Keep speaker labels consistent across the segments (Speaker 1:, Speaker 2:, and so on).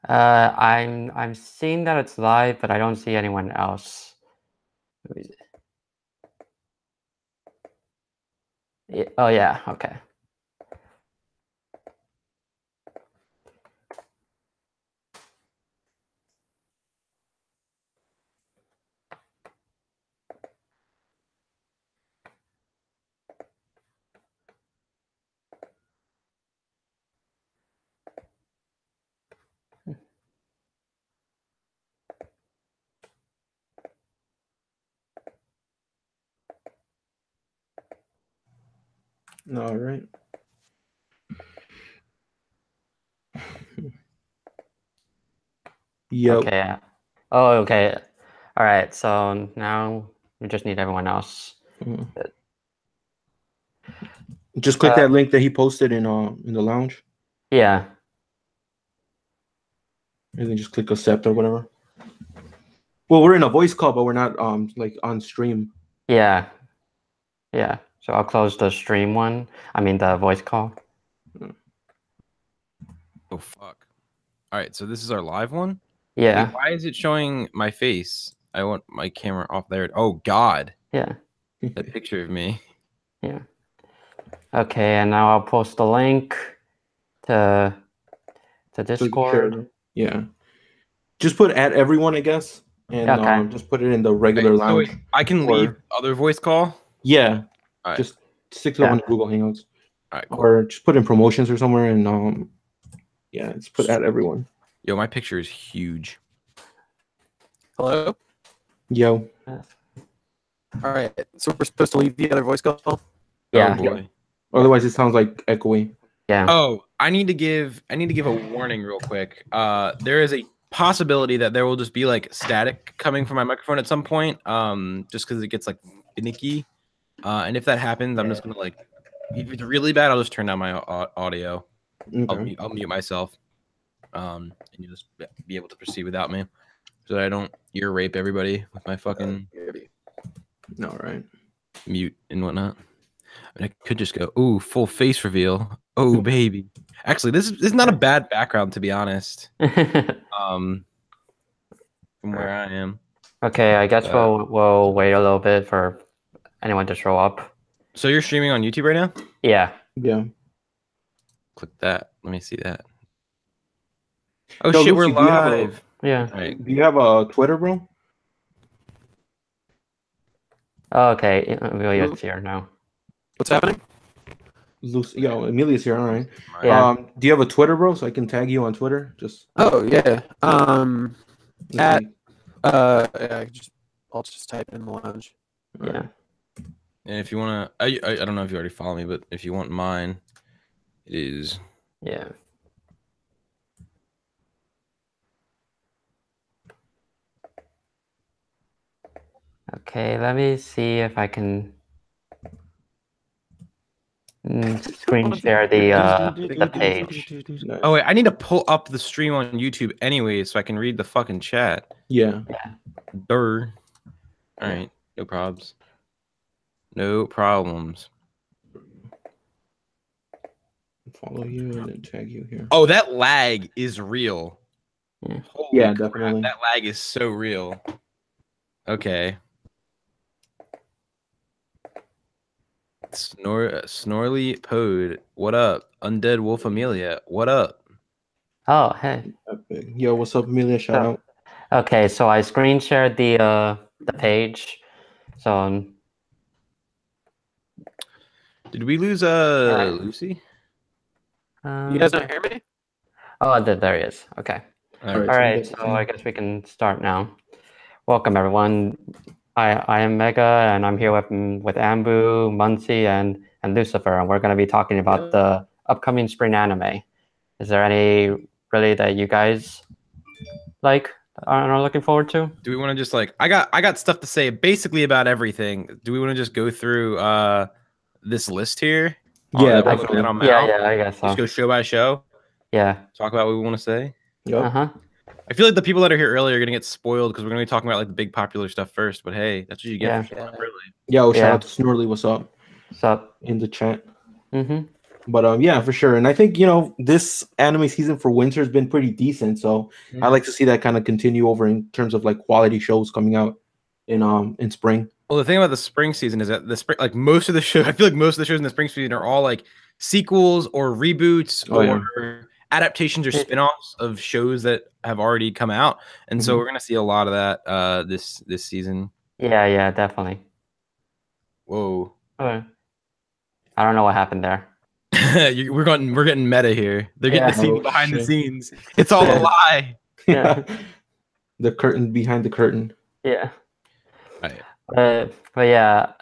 Speaker 1: I'm seeing that it's live, but I don't see anyone else. Oh yeah, okay.
Speaker 2: All right. Yep.
Speaker 1: Okay. Oh, okay. All right. So now we just need everyone else.
Speaker 2: Just click that link that he posted in the lounge.
Speaker 1: Yeah.
Speaker 2: And then just click accept or whatever. Well, we're in a voice call, but we're not like on stream.
Speaker 1: Yeah. Yeah. So I'll close the stream one. I mean the voice call.
Speaker 3: Oh fuck. All right, so this is our live one?
Speaker 1: Yeah.
Speaker 3: Wait, why is it showing my face? I want my camera off there. Oh god.
Speaker 1: Yeah.
Speaker 3: That picture of me.
Speaker 1: Yeah. Okay, and now I'll post the link to Discord.
Speaker 2: Yeah. Just put at everyone, I guess. And
Speaker 1: Okay.
Speaker 2: just put it in the regular lounge.
Speaker 3: So I can leave other voice call?
Speaker 2: Yeah.
Speaker 3: Right.
Speaker 2: Just stick to it on Google Hangouts.
Speaker 3: All right, cool.
Speaker 2: Or just put in promotions or somewhere and yeah, just put at everyone.
Speaker 3: Yo, my picture is huge.
Speaker 4: Hello?
Speaker 2: Yo.
Speaker 4: All right. So we're supposed to leave the other voice call?
Speaker 1: Yeah.
Speaker 3: Oh boy.
Speaker 2: Otherwise it sounds like echoey.
Speaker 1: Yeah.
Speaker 3: Oh, I need to give a warning real quick. There is a possibility that there will just be like static coming from my microphone at some point. Just because it gets like finicky. And if that happens, I'm just gonna like, if it's really bad, I'll just turn down my audio.
Speaker 2: Okay.
Speaker 3: I'll mute myself. And you just be able to proceed without me, so that I don't ear rape everybody with my fucking
Speaker 2: All right.
Speaker 3: mute and whatnot. I mean, I could just go, ooh, full face reveal. Oh baby. Actually, this is not a bad background, to be honest. From where I am.
Speaker 1: Okay, I guess we'll wait a little bit for anyone to show up.
Speaker 3: So you're streaming on YouTube right now?
Speaker 1: Yeah.
Speaker 2: Yeah.
Speaker 3: Click that. Let me see that. Oh shit, we're live.
Speaker 1: Yeah.
Speaker 3: Right.
Speaker 2: Do you have a Twitter, bro?
Speaker 1: Oh, okay, Amelia's here now.
Speaker 4: What's happening?
Speaker 2: Yo, Amelia's here. All right.
Speaker 1: Yeah.
Speaker 2: Do you have a Twitter, bro? So I can tag you on Twitter. Just.
Speaker 4: Oh yeah. Yeah, I'll just type in the lounge.
Speaker 1: Yeah.
Speaker 3: And if you wanna, I don't know if you already follow me, but if you want mine, it is.
Speaker 1: Yeah. Okay, let me see if I can screen share the page.
Speaker 3: Oh wait, I need to pull up the stream on YouTube anyway, so I can read the fucking chat.
Speaker 2: Yeah.
Speaker 3: All right, no problems. No problems.
Speaker 2: Follow you and then tag you here.
Speaker 3: Oh, that lag is real.
Speaker 1: Yeah,
Speaker 2: yeah, definitely.
Speaker 3: That lag is so real. Okay. Snorly Pode, what up? Undead Wolf Amelia, what up?
Speaker 1: Oh, hey.
Speaker 2: Yo, what's up, Amelia? Shout out.
Speaker 1: Okay, so I screen shared the page. So
Speaker 3: did we lose Lucy?
Speaker 4: You guys don't hear me?
Speaker 1: Oh, there he is. Okay. All right. So I guess we can start now. Welcome, everyone. I am Mega, and I'm here with Anbu, Munsy, and Lucifer, and we're going to be talking about the upcoming spring anime. Is there any really that you guys like are looking forward to?
Speaker 3: Do we want to just like I got stuff to say basically about everything. Do we want to just go through this list here?
Speaker 2: Yeah,
Speaker 1: yeah, I guess so.
Speaker 3: Just go show by show.
Speaker 1: Yeah.
Speaker 3: Talk about what we want to say.
Speaker 2: Yep.
Speaker 3: I feel like the people that are here early are gonna get spoiled because we're gonna be talking about like the big popular stuff first. But hey, that's what you get for showing up early.
Speaker 2: Yo, shout out to Snorly. What's up?
Speaker 1: What's up?
Speaker 2: In the chat. But yeah, for sure. And I think this anime season for winter has been pretty decent. So I like to see that kind of continue over in terms of like quality shows coming out in spring.
Speaker 3: Well, the thing about the spring season is that the spring, like most of the show, I feel like most of the shows in the spring season are all like sequels or reboots or adaptations or spin-offs of shows that have already come out, and so we're gonna see a lot of that this season.
Speaker 1: Yeah, definitely.
Speaker 3: Whoa.
Speaker 1: I don't know what happened there.
Speaker 3: we're getting meta here. They're getting to see behind the scenes. It's all a lie.
Speaker 2: Yeah. The curtain behind the curtain.
Speaker 1: Yeah.
Speaker 3: Right.
Speaker 1: But yeah,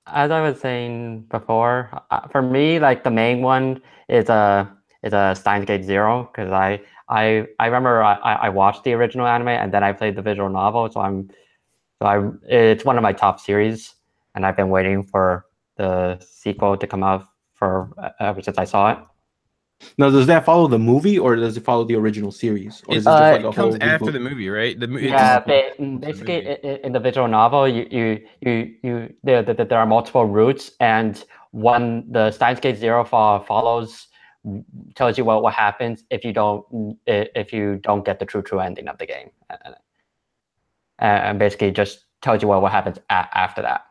Speaker 1: as I was saying before, for me, like the main one is a Steins Gate Zero, because I remember I watched the original anime and then I played the visual novel, so it's one of my top series, and I've been waiting for the sequel to come out for ever since I saw it.
Speaker 2: Now, does that follow the movie or does it follow the original series? Or is it
Speaker 3: just like it comes after the movie, right? The movie.
Speaker 1: Yeah, basically in the visual novel, there are multiple routes, and one, the Steins Gate Zero follows, tells you what happens if you don't get the true ending of the game, and basically just tells you what happens after that,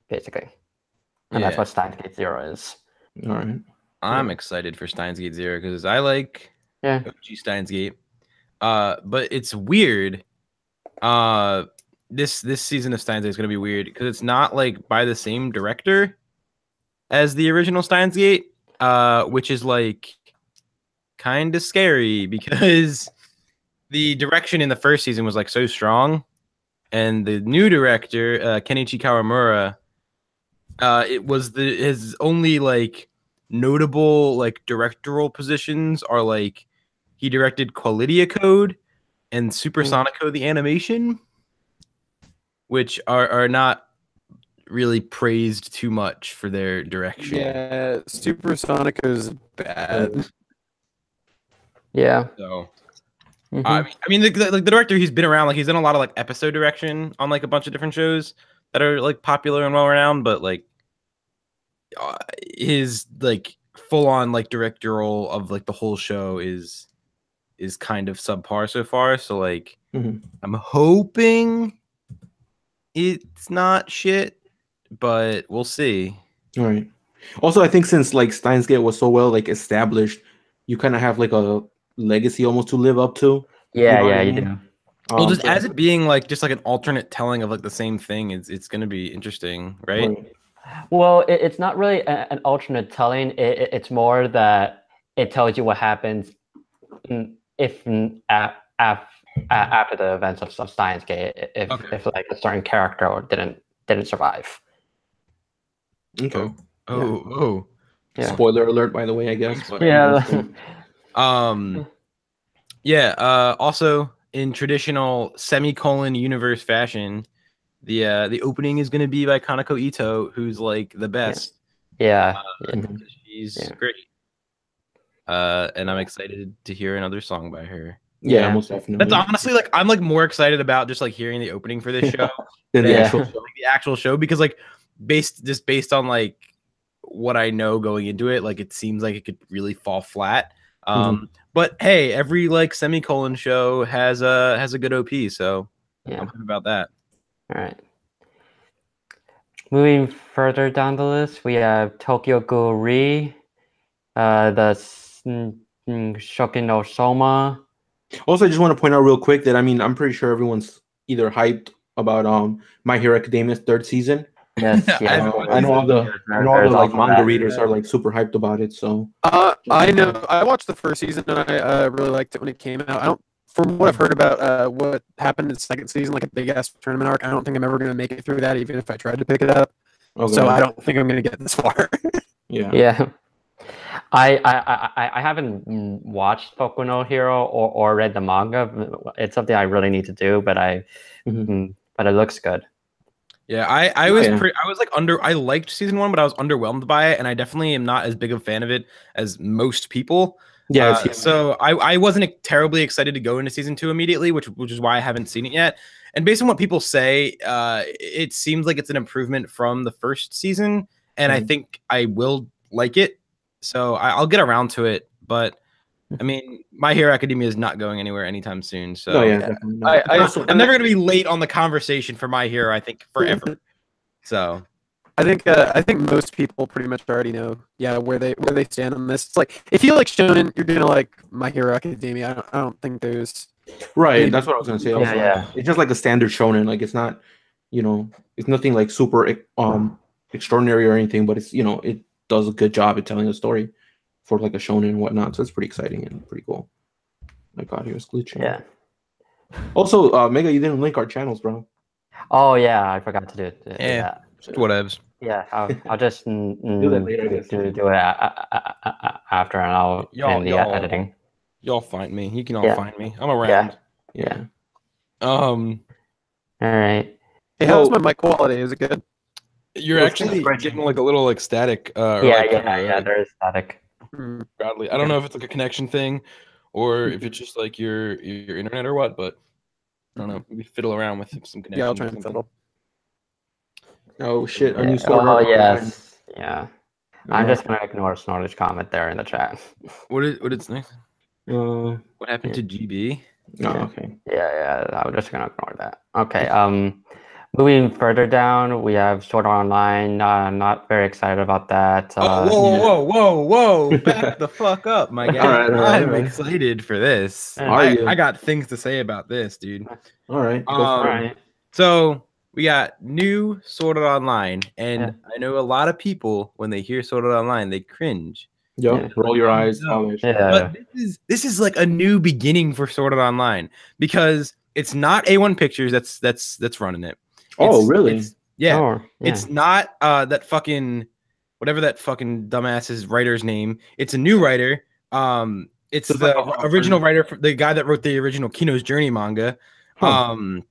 Speaker 1: basically, and that's what Steins Gate Zero is.
Speaker 2: All right.
Speaker 3: I'm excited for Steins Gate Zero because I like OG Steins Gate. But it's weird. This season of Steins Gate is gonna be weird because it's not like by the same director as the original Steins Gate, which is like kind of scary because the direction in the first season was like so strong, and the new director, Kenichi Kawamura, it was his only like notable like directorial positions are like he directed Qualidia Code and Supersonico the animation, which are not really praised too much for their direction.
Speaker 4: Yeah, Supersonico is bad.
Speaker 1: Yeah.
Speaker 3: So I mean the director, he's been around, like he's done a lot of like episode direction on like a bunch of different shows that are like popular and well renowned, but like his like full on like directorial of like the whole show is kind of subpar so far. So like I'm hoping it's not shit, but we'll see.
Speaker 2: All right. Also, I think since like Steins Gate was so well like established, you kind of have like a legacy almost to live up to.
Speaker 1: Yeah, you do.
Speaker 3: Well, just as it being like just like an alternate telling of like the same thing, it's going to be interesting, right?
Speaker 1: Well, it's not really an alternate telling. It's more that it tells you what happens after the events of Steins Gate, if like a certain character didn't survive.
Speaker 2: Okay.
Speaker 3: Oh.
Speaker 2: Yeah. Spoiler alert, by the way, I guess. But
Speaker 3: also, in traditional semicolon universe fashion, the opening is going to be by Kaneko Ito, who's like the best.
Speaker 1: Yeah.
Speaker 3: She's great. And I'm excited to hear another song by her.
Speaker 2: Yeah, most definitely.
Speaker 3: That's honestly like I'm like more excited about just like hearing the opening for this show
Speaker 2: than the
Speaker 3: actual show, because like based on like what I know going into it, like it seems like it could really fall flat. But hey, every like semicolon show has a good OP, so I'm happy about that.
Speaker 1: All right. Moving further down the list, we have Tokyo Ghoul Re, the Shokin no Soma.
Speaker 2: Also, I just want to point out real quick that I'm pretty sure everyone's either hyped about My Hero Academia's third season.
Speaker 1: Yes,
Speaker 2: I know all the like manga readers are like super hyped about it. So
Speaker 4: I know I watched the first season and I really liked it when it came out. From what I've heard about what happened in the second season, like a big ass tournament arc, I don't think I'm ever going to make it through that, even if I tried to pick it up. Okay. So I don't think I'm going to get this far.
Speaker 1: Yeah. I haven't watched Boku no Hero or read the manga. It's something I really need to do, but but it looks good.
Speaker 3: Yeah, I liked season 1, but I was underwhelmed by it, and I definitely am not as big of a fan of it as most people. So I wasn't terribly excited to go into season 2 immediately, which is why I haven't seen it yet. And based on what people say, it seems like it's an improvement from the first season, and I think I will like it, so I'll get around to it. But I mean, My Hero Academia is not going anywhere anytime soon. So
Speaker 2: definitely not.
Speaker 3: I'm never going to be late on the conversation for My Hero. I think forever. So
Speaker 4: I think most people pretty much already know, where they stand on this. It's like if you like shonen, you're gonna like My Hero Academia. I don't think there's
Speaker 2: right. That's what I was gonna say.
Speaker 1: Yeah.
Speaker 2: It's just like a standard shonen. Like it's not, it's nothing like super extraordinary or anything. But it's it does a good job at telling a story for like a shonen and whatnot. So it's pretty exciting and pretty cool. My God, here's glitching.
Speaker 1: Yeah.
Speaker 2: Also, Mega, you didn't link our channels, bro.
Speaker 1: Oh yeah, I forgot to do it.
Speaker 3: yeah, whatevs.
Speaker 1: Yeah, I'll just
Speaker 2: Do that later, I guess.
Speaker 1: do it after, and I'll in the editing.
Speaker 3: Y'all find me. You can all find me. I'm around.
Speaker 2: Yeah.
Speaker 1: All right.
Speaker 4: Hey, how's my mic quality? Is it good?
Speaker 3: You're actually getting like a little like static.
Speaker 1: There is static.
Speaker 3: Badly. I don't know if it's like a connection thing, or if it's just like your internet or what. But I don't know. Maybe fiddle around with some connection.
Speaker 4: Yeah, I'll try and fiddle.
Speaker 2: Oh shit! A new
Speaker 1: Oh yes. Yeah. I'm just gonna ignore Snorter's comment there in the chat.
Speaker 3: What is next? What happened to GB?
Speaker 2: Oh, okay.
Speaker 1: Yeah. I'm just gonna ignore that. Okay. Moving further down, we have Sword Art Online. Not very excited about that.
Speaker 3: Whoa! Back the fuck up, my guy.
Speaker 2: All right.
Speaker 3: I'm excited for this. I got things to say about this, dude.
Speaker 2: All right.
Speaker 1: All right.
Speaker 3: So we got new Sword Art Online, and I know a lot of people when they hear Sword Art Online, they cringe.
Speaker 2: Roll your eyes.
Speaker 3: But this is like a new beginning for Sword Art Online because it's not A1 Pictures that's running it.
Speaker 2: Really?
Speaker 3: It's not that fucking whatever that fucking dumbass's writer's name. It's a new writer. It's the original writer, the guy that wrote the original Kino's Journey manga. The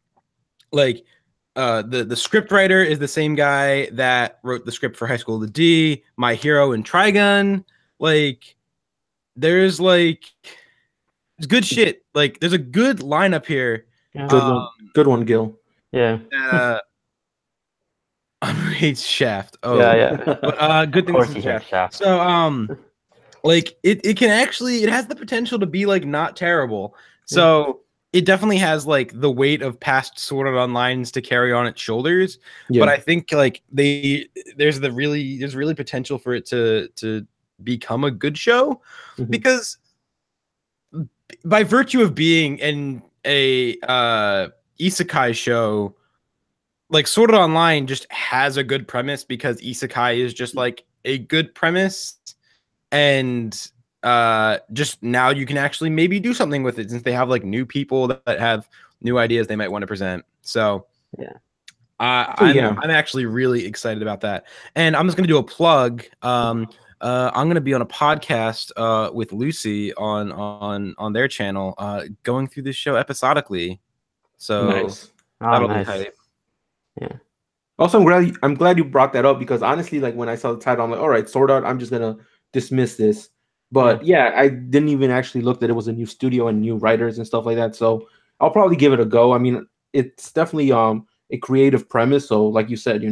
Speaker 3: script writer is the same guy that wrote the script for High School of the D, My Hero, and Trigun. Like, there's good shit. Like, there's a good lineup here.
Speaker 2: Good one, Gil.
Speaker 1: Yeah.
Speaker 3: Hates Shaft. Oh
Speaker 1: yeah.
Speaker 3: But good thing is Shaft. So it can actually, it has the potential to be like not terrible. So it definitely has like the weight of past Sword Art Onlines to carry on its shoulders. But I think like there's really potential for it to become a good show because by virtue of being in a isekai show, like Sword Art Online just has a good premise because isekai is just like a good premise, and just now you can actually maybe do something with it since they have like new people that have new ideas they might want to present. So I'm actually really excited about that, and I'm just gonna do a plug. I'm gonna be on a podcast with Lucy on their channel, going through this show episodically. So that'll be hype.
Speaker 2: Yeah. Also, I'm glad you brought that up because honestly, like when I saw the title, I'm like, all right, Sword Art, I'm just gonna dismiss this. But I didn't even actually look that it was a new studio and new writers and stuff like that. So I'll probably give it a go. I mean, it's definitely a creative premise. So like you said,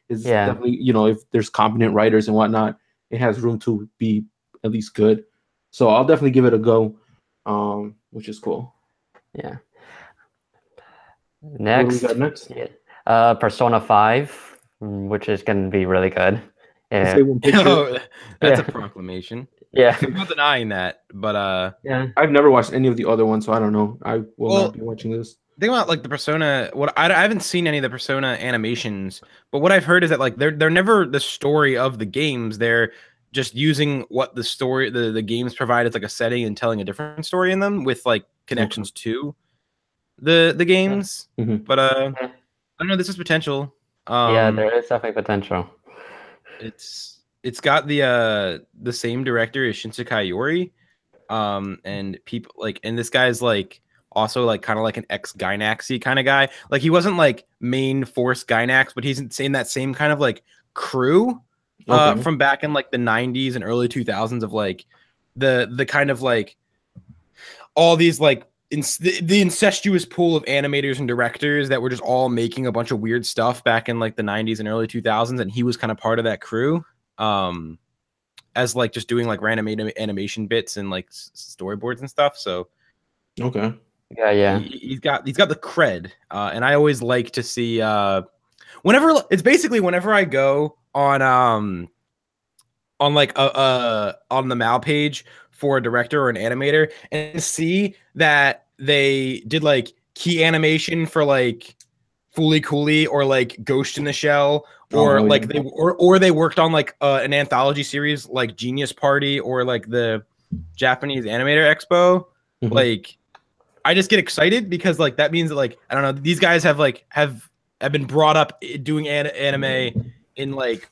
Speaker 2: it's definitely, if there's competent writers and whatnot, it has room to be at least good. So I'll definitely give it a go, which is cool.
Speaker 1: Yeah.
Speaker 2: Next. What do we got next?
Speaker 1: Persona 5, which is going to be really good.
Speaker 3: That's a proclamation.
Speaker 1: Yeah.
Speaker 3: I'm not denying that, but
Speaker 2: I've never watched any of the other ones, so I don't know. I will not be watching this.
Speaker 3: Think about like the Persona. I haven't seen any of the Persona animations, but what I've heard is that like they're never the story of the games. They're just using what the story the games provide as like a setting and telling a different story in them with like connections to the games. But I don't know. This is potential.
Speaker 1: There is definitely potential.
Speaker 3: It's got the same director as Shinsekai Yori, and people like, and this guy's like also like kind of like an ex-Gainax-y kind of guy. Like he wasn't like main force Gainax, but he's in that same kind of like crew from back in like the 90s and early 2000s of like the kind of like all these like the incestuous pool of animators and directors that were just all making a bunch of weird stuff back in like the 90s and early 2000s, and he was kind of part of that crew. as like just doing like random animation bits and like storyboards and stuff. So
Speaker 2: okay,
Speaker 1: yeah,
Speaker 3: he's got the cred, and I always like to see whenever it's basically whenever I go on like on the Mal page for a director or an animator and see that they did like key animation for like Fooly Cooley or like Ghost in the Shell, or like they worked on like an anthology series like Genius Party or like the Japanese Animator Expo. Like I just get excited because like that means that like I don't know, these guys have been brought up doing anime in like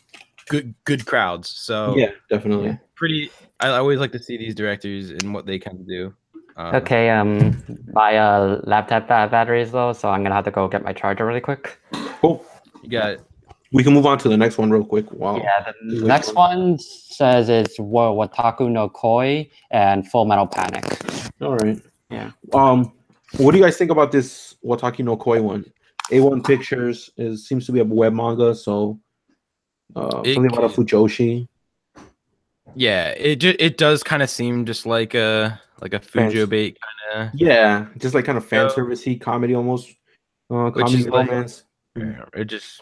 Speaker 3: good crowds. So
Speaker 2: yeah, definitely.
Speaker 3: I always like to see these directors and what they kind of do.
Speaker 1: Okay, my laptop battery is low, so I'm gonna have to go get my charger really quick.
Speaker 2: Cool.
Speaker 3: You got it.
Speaker 2: We can move on to the next one real quick. Wow.
Speaker 1: Yeah, the next one says it's Wataku no Koi and Full Metal Panic.
Speaker 2: All right.
Speaker 1: Yeah.
Speaker 2: What do you guys think about this Wataku no Koi one? A1 Pictures seems to be a web manga, so something about a Fujoshi.
Speaker 3: Yeah, it does kind of seem just like a Fujo bait kind of.
Speaker 2: Yeah, just like kind of fan servicey comedy almost. Comedy romance.
Speaker 3: It just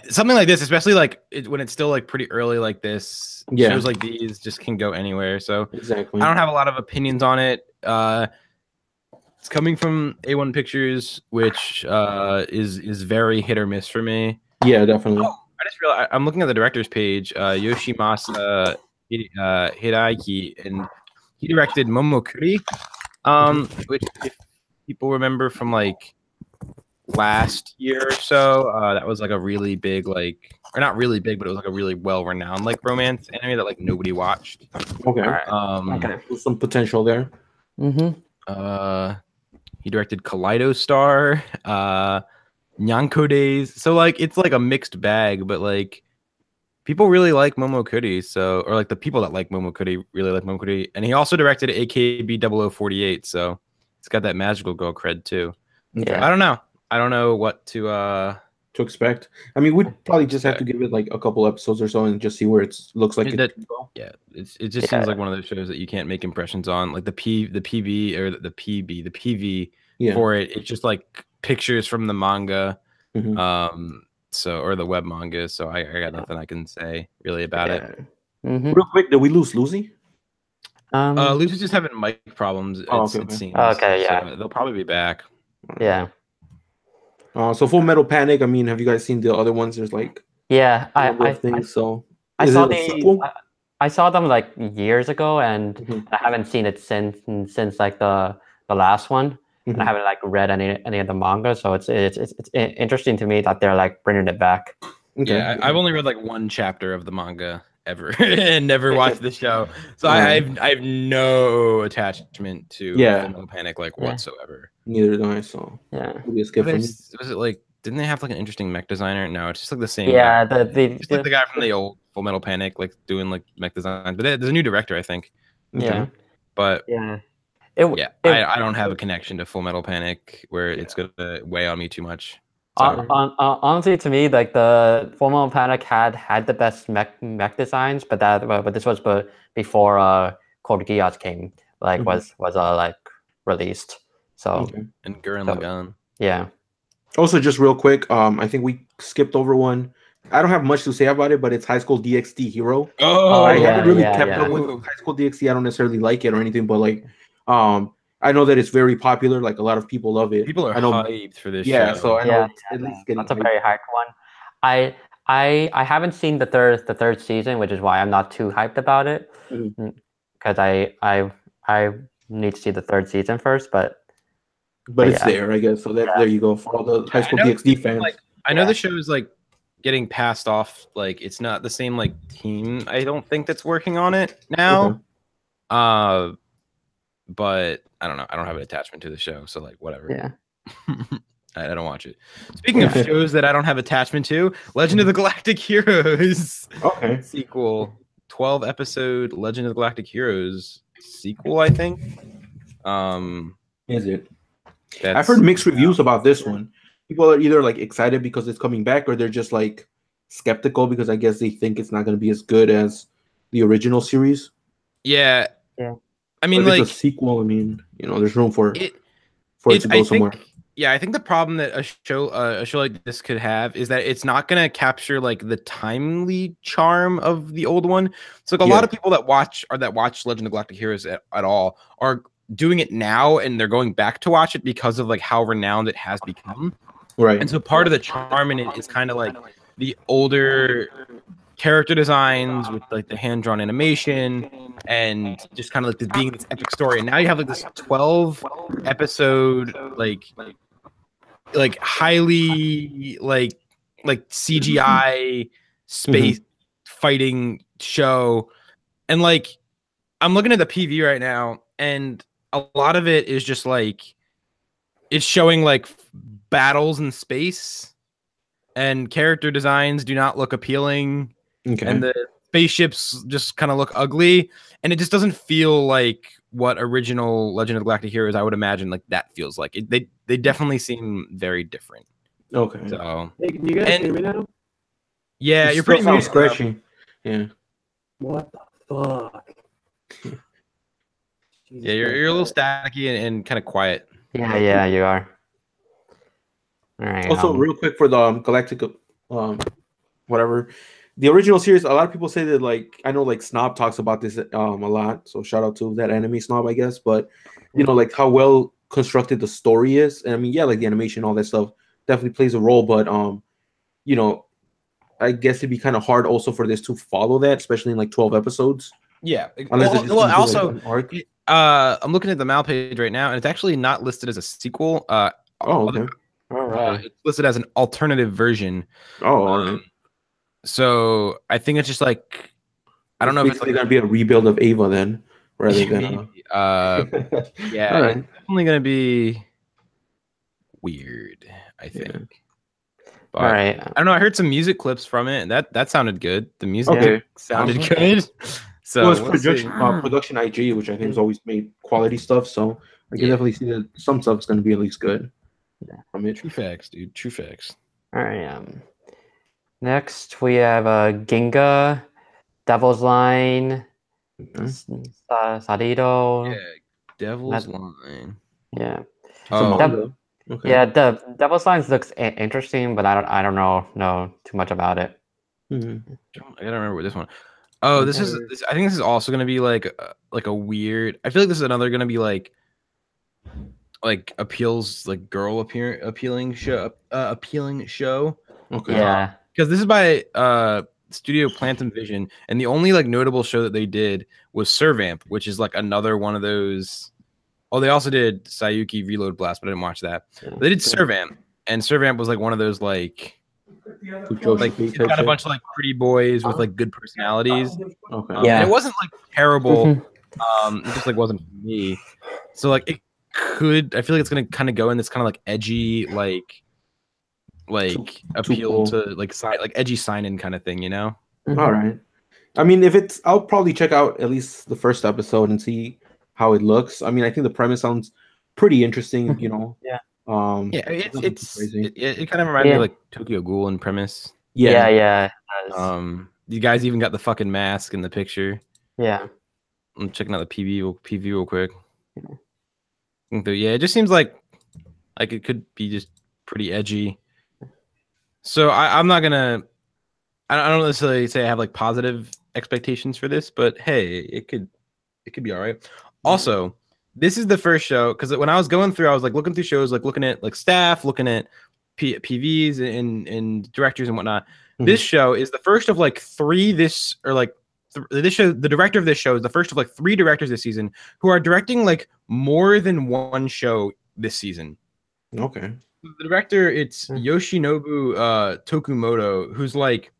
Speaker 3: something like this, especially like when it's still like pretty early like this.
Speaker 2: Yeah.
Speaker 3: Shows like these just can go anywhere. So
Speaker 2: exactly,
Speaker 3: I don't have a lot of opinions on it. It's coming from A1 Pictures, which is very hit or miss for me.
Speaker 2: Yeah, definitely.
Speaker 3: Oh, I just realized I'm looking at the director's page, Yoshimasa Hidaiki, and he directed Momokuri, which if people remember from like last year or so, that was like a really big or not really big, but it was like a really well-renowned like romance anime that like nobody watched.
Speaker 2: Okay.
Speaker 1: Okay.
Speaker 2: There's some potential there.
Speaker 3: He directed Kaleido Star, Nyanko Days. So like it's like a mixed bag, but like people really like Momokuri, or like the people that like Momokuri really like Momokuri. And he also directed AKB 0048, so it's got that magical girl cred too.
Speaker 1: Yeah.
Speaker 3: I don't know what to
Speaker 2: expect. I mean, we'd probably just have to give it like a couple episodes or so and just see where it looks like it can go.
Speaker 3: Yeah, it just seems like one of those shows that you can't make impressions on. Like the PV for it, it's just like pictures from the manga, or the web manga. So I got nothing I can say really about it.
Speaker 2: Real quick, did we lose Lucy?
Speaker 3: Lucy's just having mic problems. It seems.
Speaker 1: Okay, yeah.
Speaker 3: So they'll probably be back.
Speaker 1: Yeah.
Speaker 2: So Full Metal Panic. I mean, have you guys seen the other ones? There's like I
Speaker 1: saw them like years ago, and I haven't seen it since like the last one, and I haven't like read any of the manga. So it's interesting to me that they're like bringing it back.
Speaker 2: Okay.
Speaker 3: Yeah, I've only read like one chapter of the manga ever and never watched the show, so I have no attachment to Full Metal Panic like whatsoever.
Speaker 2: Neither do I. So
Speaker 3: was it like? Didn't they have like an interesting mech designer? No, it's just like the same.
Speaker 1: Yeah,
Speaker 3: guy. Like the guy from the old Full Metal Panic, like doing like mech designs. But there's a new director, I think.
Speaker 1: Yeah,
Speaker 3: but
Speaker 1: I
Speaker 3: don't have a connection to Full Metal Panic where it's gonna weigh on me too much.
Speaker 1: Honestly, to me, like the Full Metal Panic had the best mech designs, but this was before Code Geass came was like released. So
Speaker 3: and Gurren Lagann.
Speaker 1: Yeah.
Speaker 2: Also, just real quick, I think we skipped over one. I don't have much to say about it, but it's High School DxD Hero. I haven't really kept up with High School DxD. I don't necessarily like it or anything, but like, I know that it's very popular. Like a lot of people love it.
Speaker 3: People are hyped for this.
Speaker 2: Yeah,
Speaker 3: show.
Speaker 2: so I know it's at least getting.
Speaker 1: That's a very hyped one. I haven't seen the third season, which is why I'm not too hyped about it. Because I need to see the third season first, but
Speaker 2: it's there, I guess. So there you go for all the High School DxD fans.
Speaker 3: Like, I know the show is like getting passed off. Like it's not the same like team. I don't think that's working on it now. But I don't know. I don't have an attachment to the show, so like whatever.
Speaker 1: Yeah.
Speaker 3: I don't watch it. Speaking of shows that I don't have attachment to, Legend of the Galactic Heroes.
Speaker 2: Okay.
Speaker 3: Sequel, 12-episode Legend of the Galactic Heroes sequel, I think.
Speaker 2: Is it? I've heard mixed reviews about this one. People are either like excited because it's coming back, or they're just like skeptical because I guess they think it's not going to be as good as the original series.
Speaker 3: Yeah. I mean,
Speaker 2: but if
Speaker 3: like
Speaker 2: it's a sequel. I mean, there's room for it to go
Speaker 3: I
Speaker 2: somewhere.
Speaker 3: I think the problem that a show like this could have is that it's not gonna capture like the timely charm of the old one. So like a lot of people that watch Legend of Galactic Heroes at all are doing it now, and they're going back to watch it because of like how renowned it has become.
Speaker 2: Right.
Speaker 3: And so part of the charm in it is kind of like the older character designs with like the hand-drawn animation and just kind of like this being this epic story. And now you have like this 12 episode like highly like CGI space fighting show. And like I'm looking at the PV right now, and a lot of it is just like it's showing like battles in space, and character designs do not look appealing.
Speaker 2: Okay.
Speaker 3: And the spaceships just kind of look ugly, and it just doesn't feel like what original Legend of the Galactic Heroes I would imagine like that feels like. They definitely seem very different.
Speaker 2: Okay.
Speaker 3: So
Speaker 4: hey, can you guys hear me now?
Speaker 3: Yeah, you're pretty
Speaker 2: muted. Scratchy. Yeah.
Speaker 4: What the fuck?
Speaker 3: Yeah, you're a little staticky and kind of quiet.
Speaker 1: Yeah, you are. All right.
Speaker 2: Also, real quick for the Galactic, whatever, the original series. A lot of people say that like I know like Snob talks about this a lot. So shout out to that anime Snob, I guess. But like how well constructed the story is, and I mean, yeah, like the animation, all that stuff definitely plays a role. But I guess it'd be kind of hard also for this to follow that, especially in like 12 episodes.
Speaker 3: Yeah.
Speaker 2: Unless
Speaker 3: also,
Speaker 2: like, an arc.
Speaker 3: I'm looking at the Mal page right now, and it's actually not listed as a sequel.
Speaker 2: Okay.
Speaker 1: All right.
Speaker 3: It's listed as an alternative version.
Speaker 2: All right.
Speaker 3: So I think it's just like I don't know if it's like
Speaker 2: gonna be a rebuild of Ava then, rather than
Speaker 3: yeah,
Speaker 2: right.
Speaker 3: it's definitely gonna be weird. I think.
Speaker 1: Yeah.
Speaker 3: But,
Speaker 1: all right.
Speaker 3: I don't know. I heard some music clips from it, and that sounded good. The music sounded good. So
Speaker 2: it's production IG, which I think has always made quality stuff. So I can definitely see that some stuff's going to be at least good. From it.
Speaker 3: True facts, dude. True facts.
Speaker 1: All right. Next we have Ginga, Devil's Line, Sadido.
Speaker 3: Yeah, Devil's Line.
Speaker 1: Yeah.
Speaker 2: Okay.
Speaker 1: Yeah, the Devil's Lines looks interesting, but I don't know too much about it.
Speaker 2: Mm-hmm.
Speaker 3: I gotta remember this one. Oh, this is. I think this is also gonna be like a weird. I feel like this is another gonna be like appeals like girl appealing show.
Speaker 2: Okay.
Speaker 1: Yeah.
Speaker 3: Because this is by Studio Plantum Vision, and the only like notable show that they did was Servamp, which is like another one of those. Oh, they also did Sayuki Reload Blast, but I didn't watch that. But they did Servamp, and Servamp was like one of those like it's got a bunch of like pretty boys with like good personalities.
Speaker 2: Okay.
Speaker 1: Yeah.
Speaker 3: And it wasn't like terrible. It just like wasn't for me. So like it could. I feel like it's gonna kind of go in this kind of like edgy like appeal to like edgy sign-in kind of thing, you know?
Speaker 2: All right. I mean, I'll probably check out at least the first episode and see how it looks. I mean, I think the premise sounds pretty interesting.
Speaker 1: Yeah.
Speaker 3: It kind of reminds me of like Tokyo Ghoul in premise.
Speaker 1: Yeah.
Speaker 3: You guys even got the fucking mask in the picture.
Speaker 1: Yeah.
Speaker 3: I'm checking out the PV real quick. Yeah, it just seems like it could be just pretty edgy. So I'm not gonna. I don't necessarily say I have like positive expectations for this, but hey, it could be all right. Also, this is the first show because when I was going through, I was like looking through shows, like looking at like staff, looking at PVs and directors and whatnot. Mm-hmm. This show is the first of like three. This show, the director of this show is the first of like three directors this season who are directing like more than one show this season.
Speaker 2: Okay.
Speaker 3: The director, it's Yoshinobu Tokumoto, who's like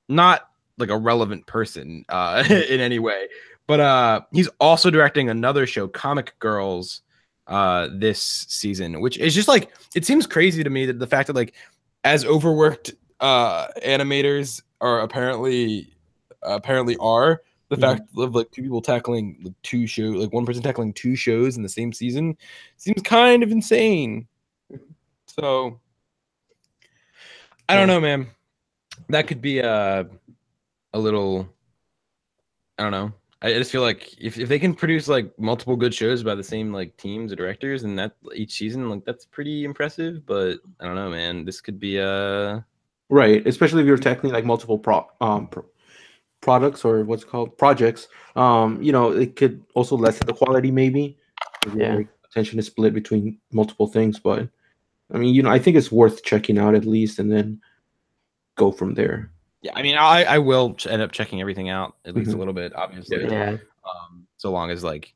Speaker 3: not like a relevant person in any way. But he's also directing another show, Comic Girls, this season, which is just like it seems crazy to me that the fact that like as overworked animators are apparently are the fact of like two people tackling like two shows, like one person tackling two shows in the same season seems kind of insane. So I don't know, man. that could be a little. I don't know. I just feel like if they can produce like multiple good shows by the same like teams or directors, and that each season, like that's pretty impressive. But I don't know, man. This could be
Speaker 2: right, especially if you're tackling like multiple products or what's called projects. You know, it could also lessen the quality maybe.
Speaker 1: Yeah.
Speaker 2: Attention is split between multiple things, but I mean, you know, I think it's worth checking out at least, and then go from there.
Speaker 3: Yeah, I mean, I will end up checking everything out at least a little bit, obviously.
Speaker 1: Yeah.
Speaker 3: So long as like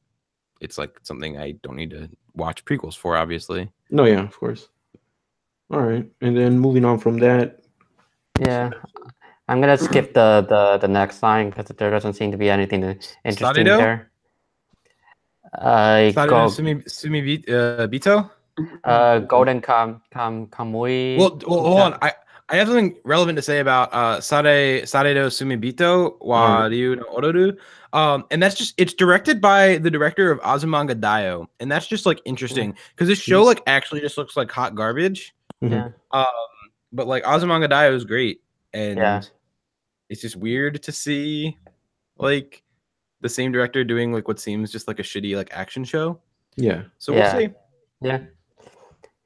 Speaker 3: it's like something I don't need to watch prequels for, obviously.
Speaker 2: No, yeah, of course. All right, and then moving on from that.
Speaker 1: Yeah, I'm gonna skip the next line because there doesn't seem to be anything interesting
Speaker 3: Sadido?
Speaker 1: there.
Speaker 3: Sumi Bito?
Speaker 1: Golden Kamui.
Speaker 3: Well, hold on. I have something relevant to say about Saredo Sumibito wa Ryu no Ororu. And that's just, it's directed by the director of Azumanga Daioh. And that's just like interesting because this show like actually just looks like hot garbage.
Speaker 1: Yeah.
Speaker 3: But like Azumanga Daioh is great. And it's just weird to see like the same director doing like what seems just like a shitty like action show.
Speaker 2: Yeah.
Speaker 3: So we'll see.
Speaker 1: Yeah.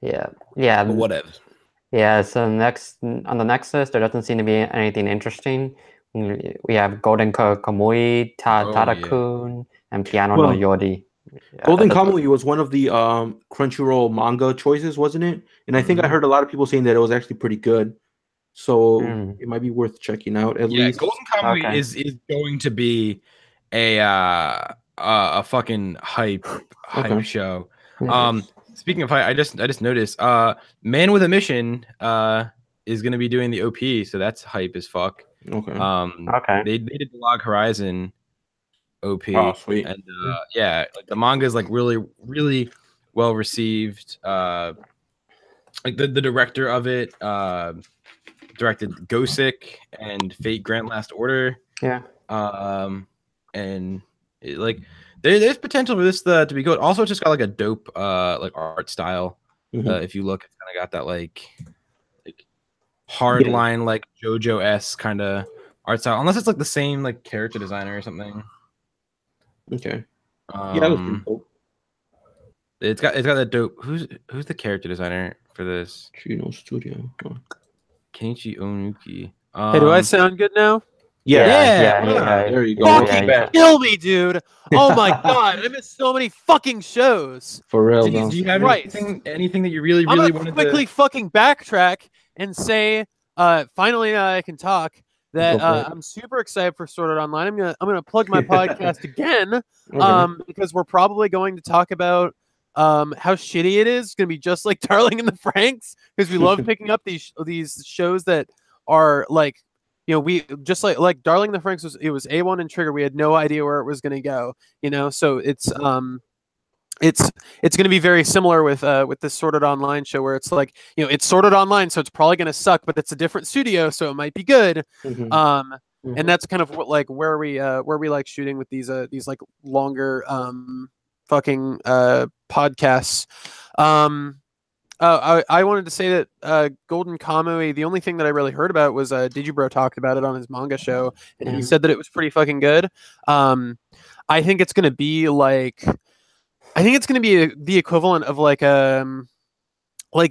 Speaker 3: But whatever.
Speaker 1: Yeah, so on the next list, there doesn't seem to be anything interesting. We have Golden Kamui, Tadakun, and Piano no Yori. Yeah,
Speaker 2: Golden Kamui was one of the Crunchyroll manga choices, wasn't it? And I think I heard a lot of people saying that it was actually pretty good. So it might be worth checking out at least.
Speaker 3: Golden Kamui is going to be a fucking hype show. Speaking of hype, I just noticed Man with a Mission is gonna be doing the OP, so that's hype as fuck. They did the Log Horizon OP.
Speaker 2: Oh, sweet.
Speaker 3: And like the manga is like really, really well received. Like the director of it directed Gosek and Fate Grand Last Order.
Speaker 1: Yeah.
Speaker 3: And like there's potential for this to be good. Also, it's just got like a dope like art style. If you look, it's kind of got that like hard line like JoJo-esque kind of art style, unless it's like the same like character designer or something.
Speaker 2: Okay. Yeah, that was pretty dope.
Speaker 3: It's got that dope. Who's the character designer for this?
Speaker 2: Chino Studio.
Speaker 3: Kenichi Onuki.
Speaker 4: Hey, do I sound good now?
Speaker 2: Yeah. There you go.
Speaker 4: Fucking kill me, dude. Oh my god, I missed so many fucking shows.
Speaker 2: For real,
Speaker 3: do you have anything that you really wanted to
Speaker 4: quickly fucking backtrack and say, finally I can talk. That I'm super excited for Sword Art Online. I'm gonna plug my podcast again, because we're probably going to talk about how shitty it is. It's gonna be just like Darling in the Franxx, because we love picking up these shows that are like, you know, we just like Darling in the Franxx was A1 and Trigger. We had no idea where it was gonna go, you know. So it's going to be very similar with this Sword Art Online show, where it's like, you know, it's Sword Art Online, so it's probably going to suck, but it's a different studio, so it might be good. And that's kind of what like where we like shooting with these like longer fucking podcasts. I wanted to say that Golden Kamui, the only thing that I really heard about was Digibro talked about it on his manga show, and he said that it was pretty fucking good. I think it's going to be like, the equivalent of like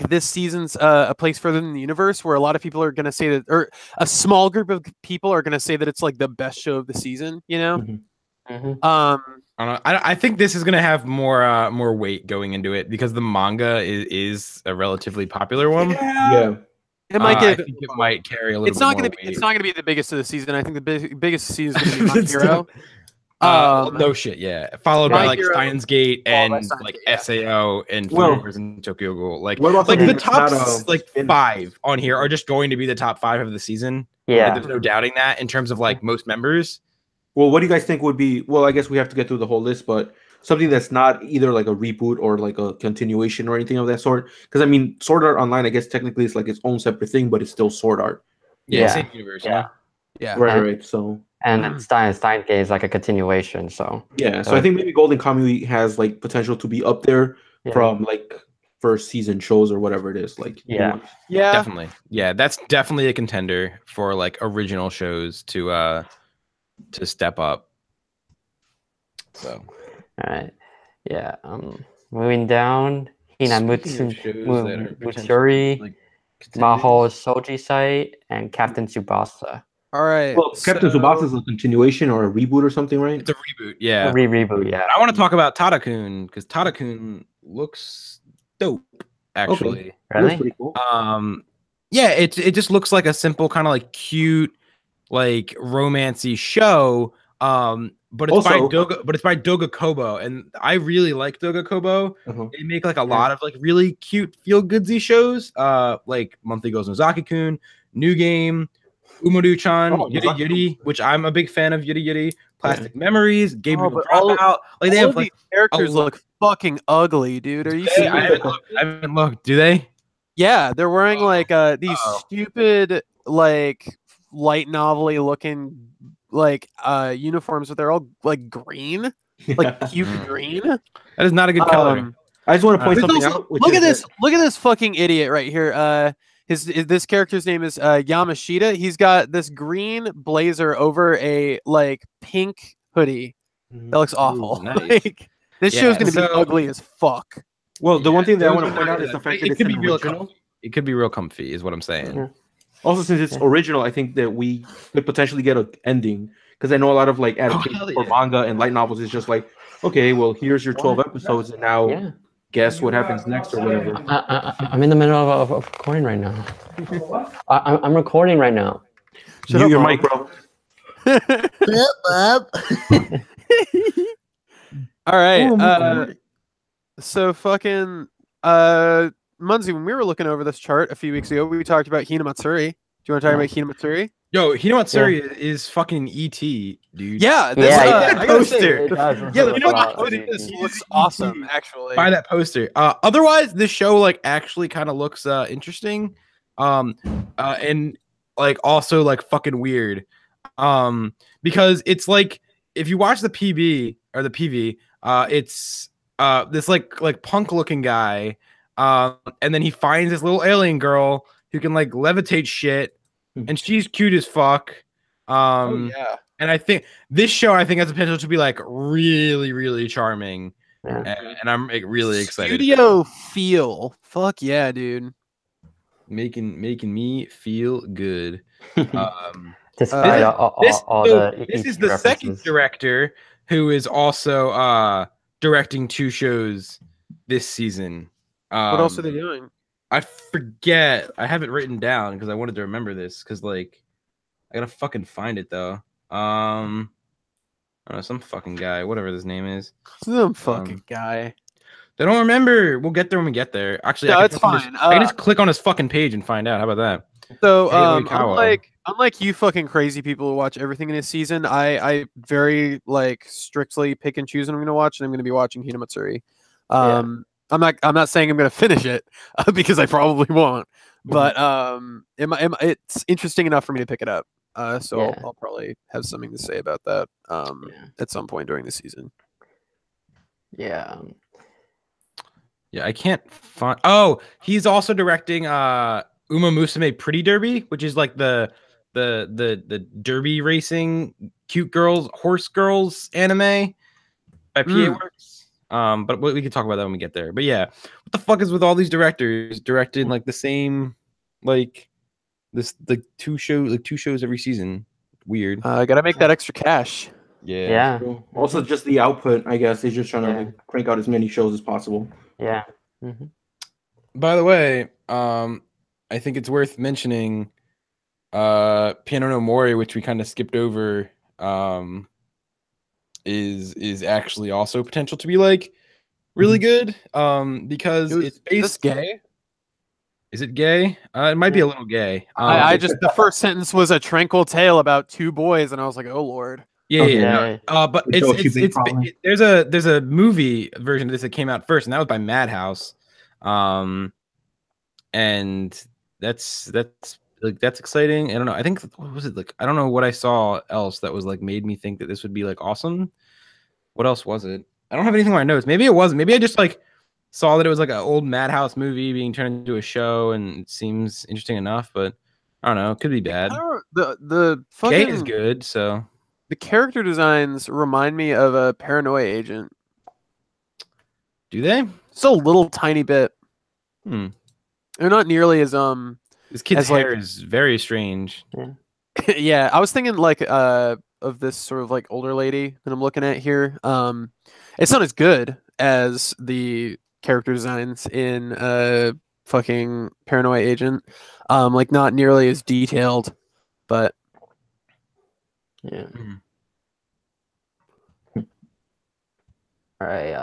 Speaker 4: this season's A Place Further in the Universe, where a lot of people are going to say that, or a small group of people are going to say that it's like the best show of the season, you know?
Speaker 3: I think this is going to have more weight going into it because the manga is a relatively popular one.
Speaker 2: Yeah.
Speaker 4: It might
Speaker 3: I think it might carry a little bit more weight.
Speaker 4: It's not going to be the biggest of the season. I think the biggest season is going to be My Hero.
Speaker 3: No shit, yeah. Followed by like Steins Gate and like SAO and Flowers and Tokyo Ghoul. Like the top like 5 on here are just going to be the top 5 of the season.
Speaker 1: Yeah,
Speaker 3: like, there's no doubting that in terms of like most members.
Speaker 2: Well, what do you guys think would be? Well, I guess we have to get through the whole list, but something that's not either like a reboot or like a continuation or anything of that sort. Because I mean, Sword Art Online, I guess technically it's like its own separate thing, but it's still Sword Art.
Speaker 3: Yeah. Same universe.
Speaker 4: Yeah.
Speaker 2: Right. So.
Speaker 1: And Steins Gate is like a continuation, so
Speaker 2: yeah. So I think maybe Golden Kamui has like potential to be up there from first season shows or whatever it is. Like,
Speaker 1: Yeah.
Speaker 3: Definitely. Yeah, that's definitely a contender for like original shows to step up. So,
Speaker 1: all right. Yeah. Moving down, Mutsuri,
Speaker 3: like
Speaker 1: Maho Soji Site, and Captain Tsubasa.
Speaker 4: All right.
Speaker 2: Well, Captain Tsubasa is a continuation or a reboot or something, right?
Speaker 3: it's a reboot. Yeah.
Speaker 1: A reboot, yeah.
Speaker 3: I want to talk about Tadakun because Tadakun looks dope, actually.
Speaker 2: Okay. That's
Speaker 1: Really?
Speaker 2: pretty cool.
Speaker 3: Yeah, it just looks like a simple kind of like cute, like romancy show. But it's by Doga Kobo, and I really like Doga Kobo. They make like a lot of like really cute feel goodsy shows. Like Monthly Goes Nozaki-kun, New Game, Umaru-chan, Yuri Yuri, which I'm a big fan of. Yuri Yuri, Plastic Memories, Gabriel Dropout. Like they have like
Speaker 4: these characters look fucking ugly, dude. Are you serious?
Speaker 3: I haven't looked. Do they?
Speaker 4: Yeah, they're wearing like these stupid like light novel-y looking like uniforms, but they're all like green, like cute green.
Speaker 3: That is not a good color.
Speaker 2: I just want to point something out.
Speaker 4: Look at this! Look at this fucking idiot right here. This character's name is Yamashita. He's got this green blazer over a like pink hoodie. That looks awful.
Speaker 3: Ooh, nice.
Speaker 4: Like, this show's gonna be ugly as fuck.
Speaker 2: Well, the one thing that I want to point out is the fact that
Speaker 3: it
Speaker 2: it's
Speaker 3: could be real
Speaker 2: original.
Speaker 3: comfy. It could be real comfy, is what I'm saying.
Speaker 1: Yeah.
Speaker 2: Also, since it's original, I think that we could potentially get an ending, because I know a lot of like adaptations for manga and light novels is just like, okay, well, here's your 12 episodes, and now guess what happens next or whatever.
Speaker 1: I'm in the middle of recording right now. I'm recording right now.
Speaker 2: Mute your mic, bro.
Speaker 4: All right. So fucking Munsy, when we were looking over this chart a few weeks ago, we talked about Hinamatsuri. Do you want to talk about Hinamatsuri?
Speaker 3: Yo, Hinamatsuri is fucking ET, dude.
Speaker 4: Yeah,
Speaker 3: that poster.
Speaker 4: This looks awesome, actually.
Speaker 3: Buy that poster. Otherwise, this show like actually kind of looks interesting, and like also like fucking weird, because it's like if you watch the PB or the PV, it's this like punk looking guy, and then he finds this little alien girl who can like levitate shit. And she's cute as fuck. And I think this show has the potential to be like really, really charming. And I'm like, really excited.
Speaker 4: Studio feel. Fuck yeah, dude.
Speaker 3: Making me feel good.
Speaker 1: This is
Speaker 3: the second director who is also directing 2 shows this season.
Speaker 4: What else are they doing?
Speaker 3: I forget. I have it written down because I wanted to remember this because like I gotta fucking find it though. I don't know, some fucking guy, whatever his name is.
Speaker 4: Some fucking guy.
Speaker 3: I don't remember. We'll get there when we get there. Actually,
Speaker 4: no, it's fine.
Speaker 3: I can just click on his fucking page and find out. How about that?
Speaker 4: So unlike you fucking crazy people who watch everything in a season, I very like strictly pick and choose what I'm gonna watch, and I'm gonna be watching Hinamatsuri. I'm not saying I'm gonna finish it because I probably won't, but it's interesting enough for me to pick it up. So I'll probably have something to say about that at some point during the season.
Speaker 1: Yeah.
Speaker 3: Yeah, I can't find. Oh, he's also directing Uma Musume Pretty Derby, which is like the derby racing cute girls, horse girls anime by PA Works. But we can talk about that when we get there. But yeah, what the fuck is with all these directors directing like the same, like this, like 2 shows every season? Weird.
Speaker 4: Gotta make that extra cash.
Speaker 1: Yeah.
Speaker 2: Also, just the output, I guess, is just trying to like, crank out as many shows as possible.
Speaker 1: Yeah.
Speaker 3: By the way, I think it's worth mentioning Piano no Mori, which we kind of skipped over. Is actually also potential to be like really good because it's based.
Speaker 4: Is this gay?
Speaker 3: Is it gay? It might be a little gay.
Speaker 4: I just the first sentence was a tranquil tale about 2 boys, and I was like, oh lord.
Speaker 3: Yeah. But there's a movie version of this that came out first, and that was by Madhouse, and that's exciting. I don't know. I think what was it like? I don't know what I saw else that was like made me think that this would be like awesome. What else was it? I don't have anything on my notes. Maybe it wasn't. Maybe I just like saw that it was like an old Madhouse movie being turned into a show, and it seems interesting enough, but I don't know, it could be bad.
Speaker 4: The
Speaker 3: Kay
Speaker 4: fucking
Speaker 3: is good, so
Speaker 4: the character designs remind me of a Paranoia Agent.
Speaker 3: do they?
Speaker 4: Just a little tiny bit.
Speaker 3: Hmm.
Speaker 4: They're not nearly as
Speaker 3: This kid's
Speaker 4: as, like-
Speaker 3: hair is very strange.
Speaker 4: yeah, I was thinking like of this sort of like older lady that I'm looking at here. It's not as good as the character designs in fucking Paranoia Agent. Like not nearly as detailed, but
Speaker 1: Yeah.
Speaker 3: Mhm.
Speaker 1: All right.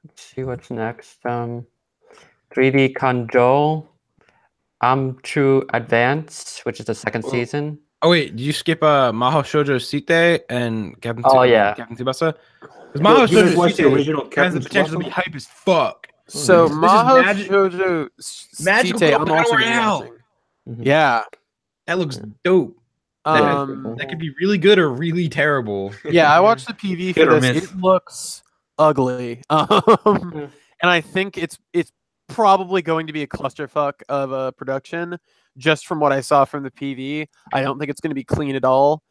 Speaker 1: Let's see what's next. 3D Control. True Advance, which is the second season.
Speaker 3: Oh wait, did you skip Maho Shoujo Site and Captain Captain Tsubasa? Because Maho
Speaker 2: You guys
Speaker 3: Shoujo
Speaker 2: watched the
Speaker 3: Site
Speaker 2: original
Speaker 3: has
Speaker 2: Captain
Speaker 3: the potential to
Speaker 2: Tsubasa?
Speaker 3: be hype as fuck.
Speaker 4: so
Speaker 3: This is
Speaker 4: Maho
Speaker 3: magic-
Speaker 4: Shoujo
Speaker 3: Magical
Speaker 4: Site,
Speaker 3: Girl
Speaker 4: I'm
Speaker 3: Battle
Speaker 4: also gonna be
Speaker 3: Royale.
Speaker 4: watching.
Speaker 2: Mhm.
Speaker 4: Yeah.
Speaker 3: That looks dope. That could be really good or really terrible.
Speaker 4: Yeah, I watched the PV
Speaker 2: Hit
Speaker 4: for
Speaker 2: or
Speaker 4: this.
Speaker 2: miss.
Speaker 4: It looks ugly. And I think it's probably going to be a clusterfuck of a production. Just from what I saw from the PV, I don't think it's going to be clean at all.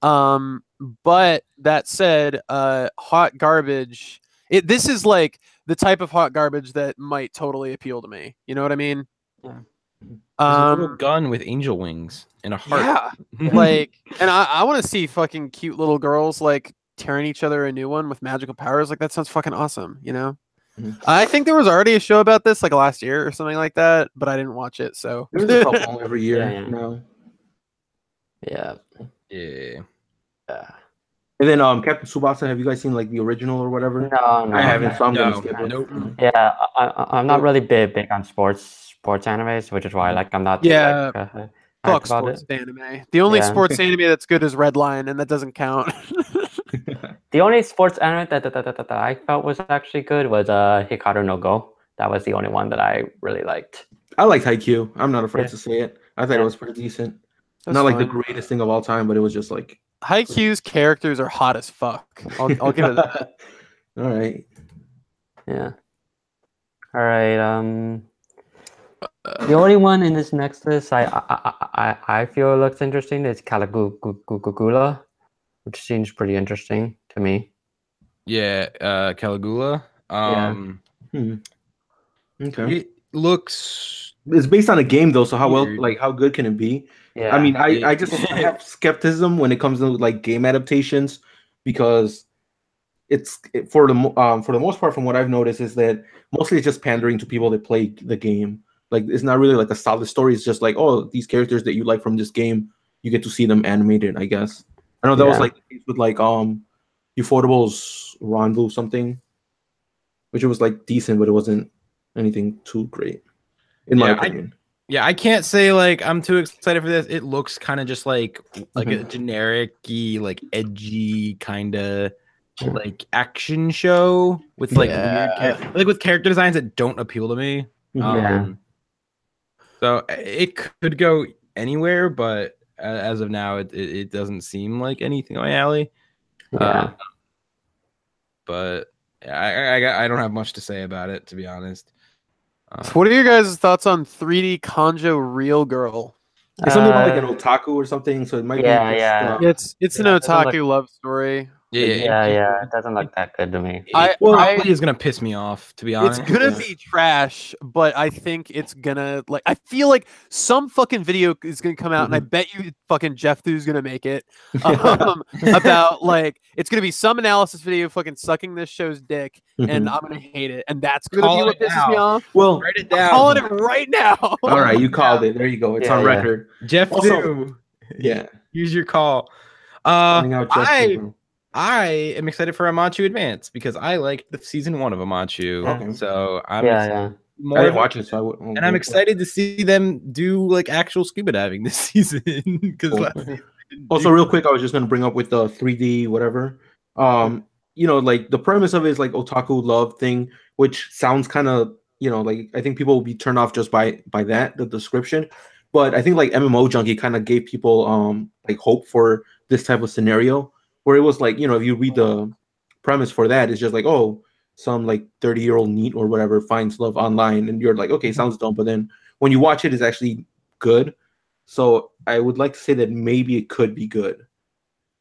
Speaker 4: But that said, hot garbage. This is like the type of hot garbage that might totally appeal to me. You know what I mean?
Speaker 1: Yeah.
Speaker 3: There's a little
Speaker 4: Um,
Speaker 3: gun with angel wings and a heart.
Speaker 4: yeah, like, and I want to see fucking cute little girls like tearing each other a new one with magical powers. Like that sounds fucking awesome. You know?
Speaker 2: Mhm.
Speaker 4: I think there was already a show about this like last year or something like that, but I didn't watch it. So
Speaker 2: There's a couple every year
Speaker 1: Yeah.
Speaker 2: now.
Speaker 1: Yeah.
Speaker 3: Yeah.
Speaker 1: Yeah.
Speaker 2: And then Captain Tsubasa, have you guys seen like the original or whatever?
Speaker 1: No,
Speaker 2: I haven't, so I'm
Speaker 3: No,
Speaker 2: gonna skip it.
Speaker 3: nope.
Speaker 1: Yeah, I'm not really big on sports animes, which is why like I'm not
Speaker 4: Yeah,
Speaker 1: like,
Speaker 4: fuck
Speaker 1: hyped about
Speaker 4: sports
Speaker 1: it.
Speaker 4: anime. The only
Speaker 1: Yeah.
Speaker 4: sports anime that's good is Redline, and that doesn't count.
Speaker 1: The only sports anime that I felt was actually good was Hikaru no Go. That was the only one that I really liked.
Speaker 2: I liked Haikyuu. I'm not afraid
Speaker 1: Yeah.
Speaker 2: to say it. I thought
Speaker 1: Yeah.
Speaker 2: it was pretty decent.
Speaker 4: That's
Speaker 2: Not like the
Speaker 4: fine.
Speaker 2: greatest thing of all time, but it was just like
Speaker 4: Haikyuu's characters are hot as fuck. I'll give it that.
Speaker 2: all right.
Speaker 1: Yeah. All right. The only one in this next list I feel looks interesting is Caligula, which seems pretty interesting to me.
Speaker 3: Yeah, Caligula.
Speaker 2: Okay.
Speaker 3: It looks
Speaker 2: It's based on a game though, so how
Speaker 3: Weird.
Speaker 2: how good can it be?
Speaker 1: Yeah.
Speaker 2: I mean, I just have skepticism when it comes to like game adaptations because for the most part, from what I've noticed, is that mostly it's just pandering to people that play the game. Like it's not really like a solid story. It's just like, oh, these characters that you like from this game, you get to see them animated. I guess I know that was
Speaker 1: Yeah.
Speaker 2: like the case with like Ufotable's Ranbu something, which it was like decent, but it wasn't anything too great, in my opinion.
Speaker 3: Yeah, I can't say like I'm too excited for this. It looks kind of just like a generic-y, like edgy kind of like action show with like weird with character designs that don't appeal to me.
Speaker 1: Yeah.
Speaker 3: So it could go anywhere, but as of now, it doesn't seem like anything on my alley.
Speaker 1: Yeah.
Speaker 3: But I don't have much to say about it, to be honest.
Speaker 4: So what are your guys' thoughts on 3D Kanjo Real Girl?
Speaker 2: It's something about like an otaku or something, so it might
Speaker 1: Yeah,
Speaker 2: be.
Speaker 1: yeah.
Speaker 4: It's an
Speaker 1: Yeah, it doesn't
Speaker 4: otaku love story.
Speaker 1: Yeah. It doesn't look that good to me.
Speaker 3: It probably is gonna piss me off, to be honest.
Speaker 4: It's gonna be trash, but I think it's gonna like. I feel like some fucking video is gonna come out, and I bet you fucking Jeff Thu's gonna make it about like it's gonna be some analysis video fucking sucking this show's dick, and I'm gonna hate it, and that's gonna be what pisses me off.
Speaker 2: Well,
Speaker 3: write it
Speaker 4: I'm
Speaker 3: down.
Speaker 4: calling it right now.
Speaker 2: All right, you called it. There you go. It's on record.
Speaker 3: Jeff
Speaker 2: Also-
Speaker 3: Thu.
Speaker 2: Yeah.
Speaker 3: Use your call.
Speaker 2: Calling out Jeff Thu.
Speaker 3: I am excited for Amachu Advance because I liked the season 1 of Amachu.
Speaker 2: Okay.
Speaker 3: So I'm
Speaker 1: Yeah.
Speaker 2: I
Speaker 3: more
Speaker 2: didn't watch it, so I would.
Speaker 3: and I'm excited to see them do like actual scuba diving this season. Because
Speaker 2: Also, real quick, I was just gonna bring up with the 3D whatever. You know, like the premise of it is like otaku love thing, which sounds kind of, you know, like I think people will be turned off just by that, the description. But I think like MMO Junkie kind of gave people like hope for this type of scenario where it was like, you know, if you read the premise for that, it's just like, oh, some like 30-year-old NEET or whatever finds love online, and you're like, okay, sounds dumb, but then when you watch it, it's actually good. So I would like to say that maybe it could be good.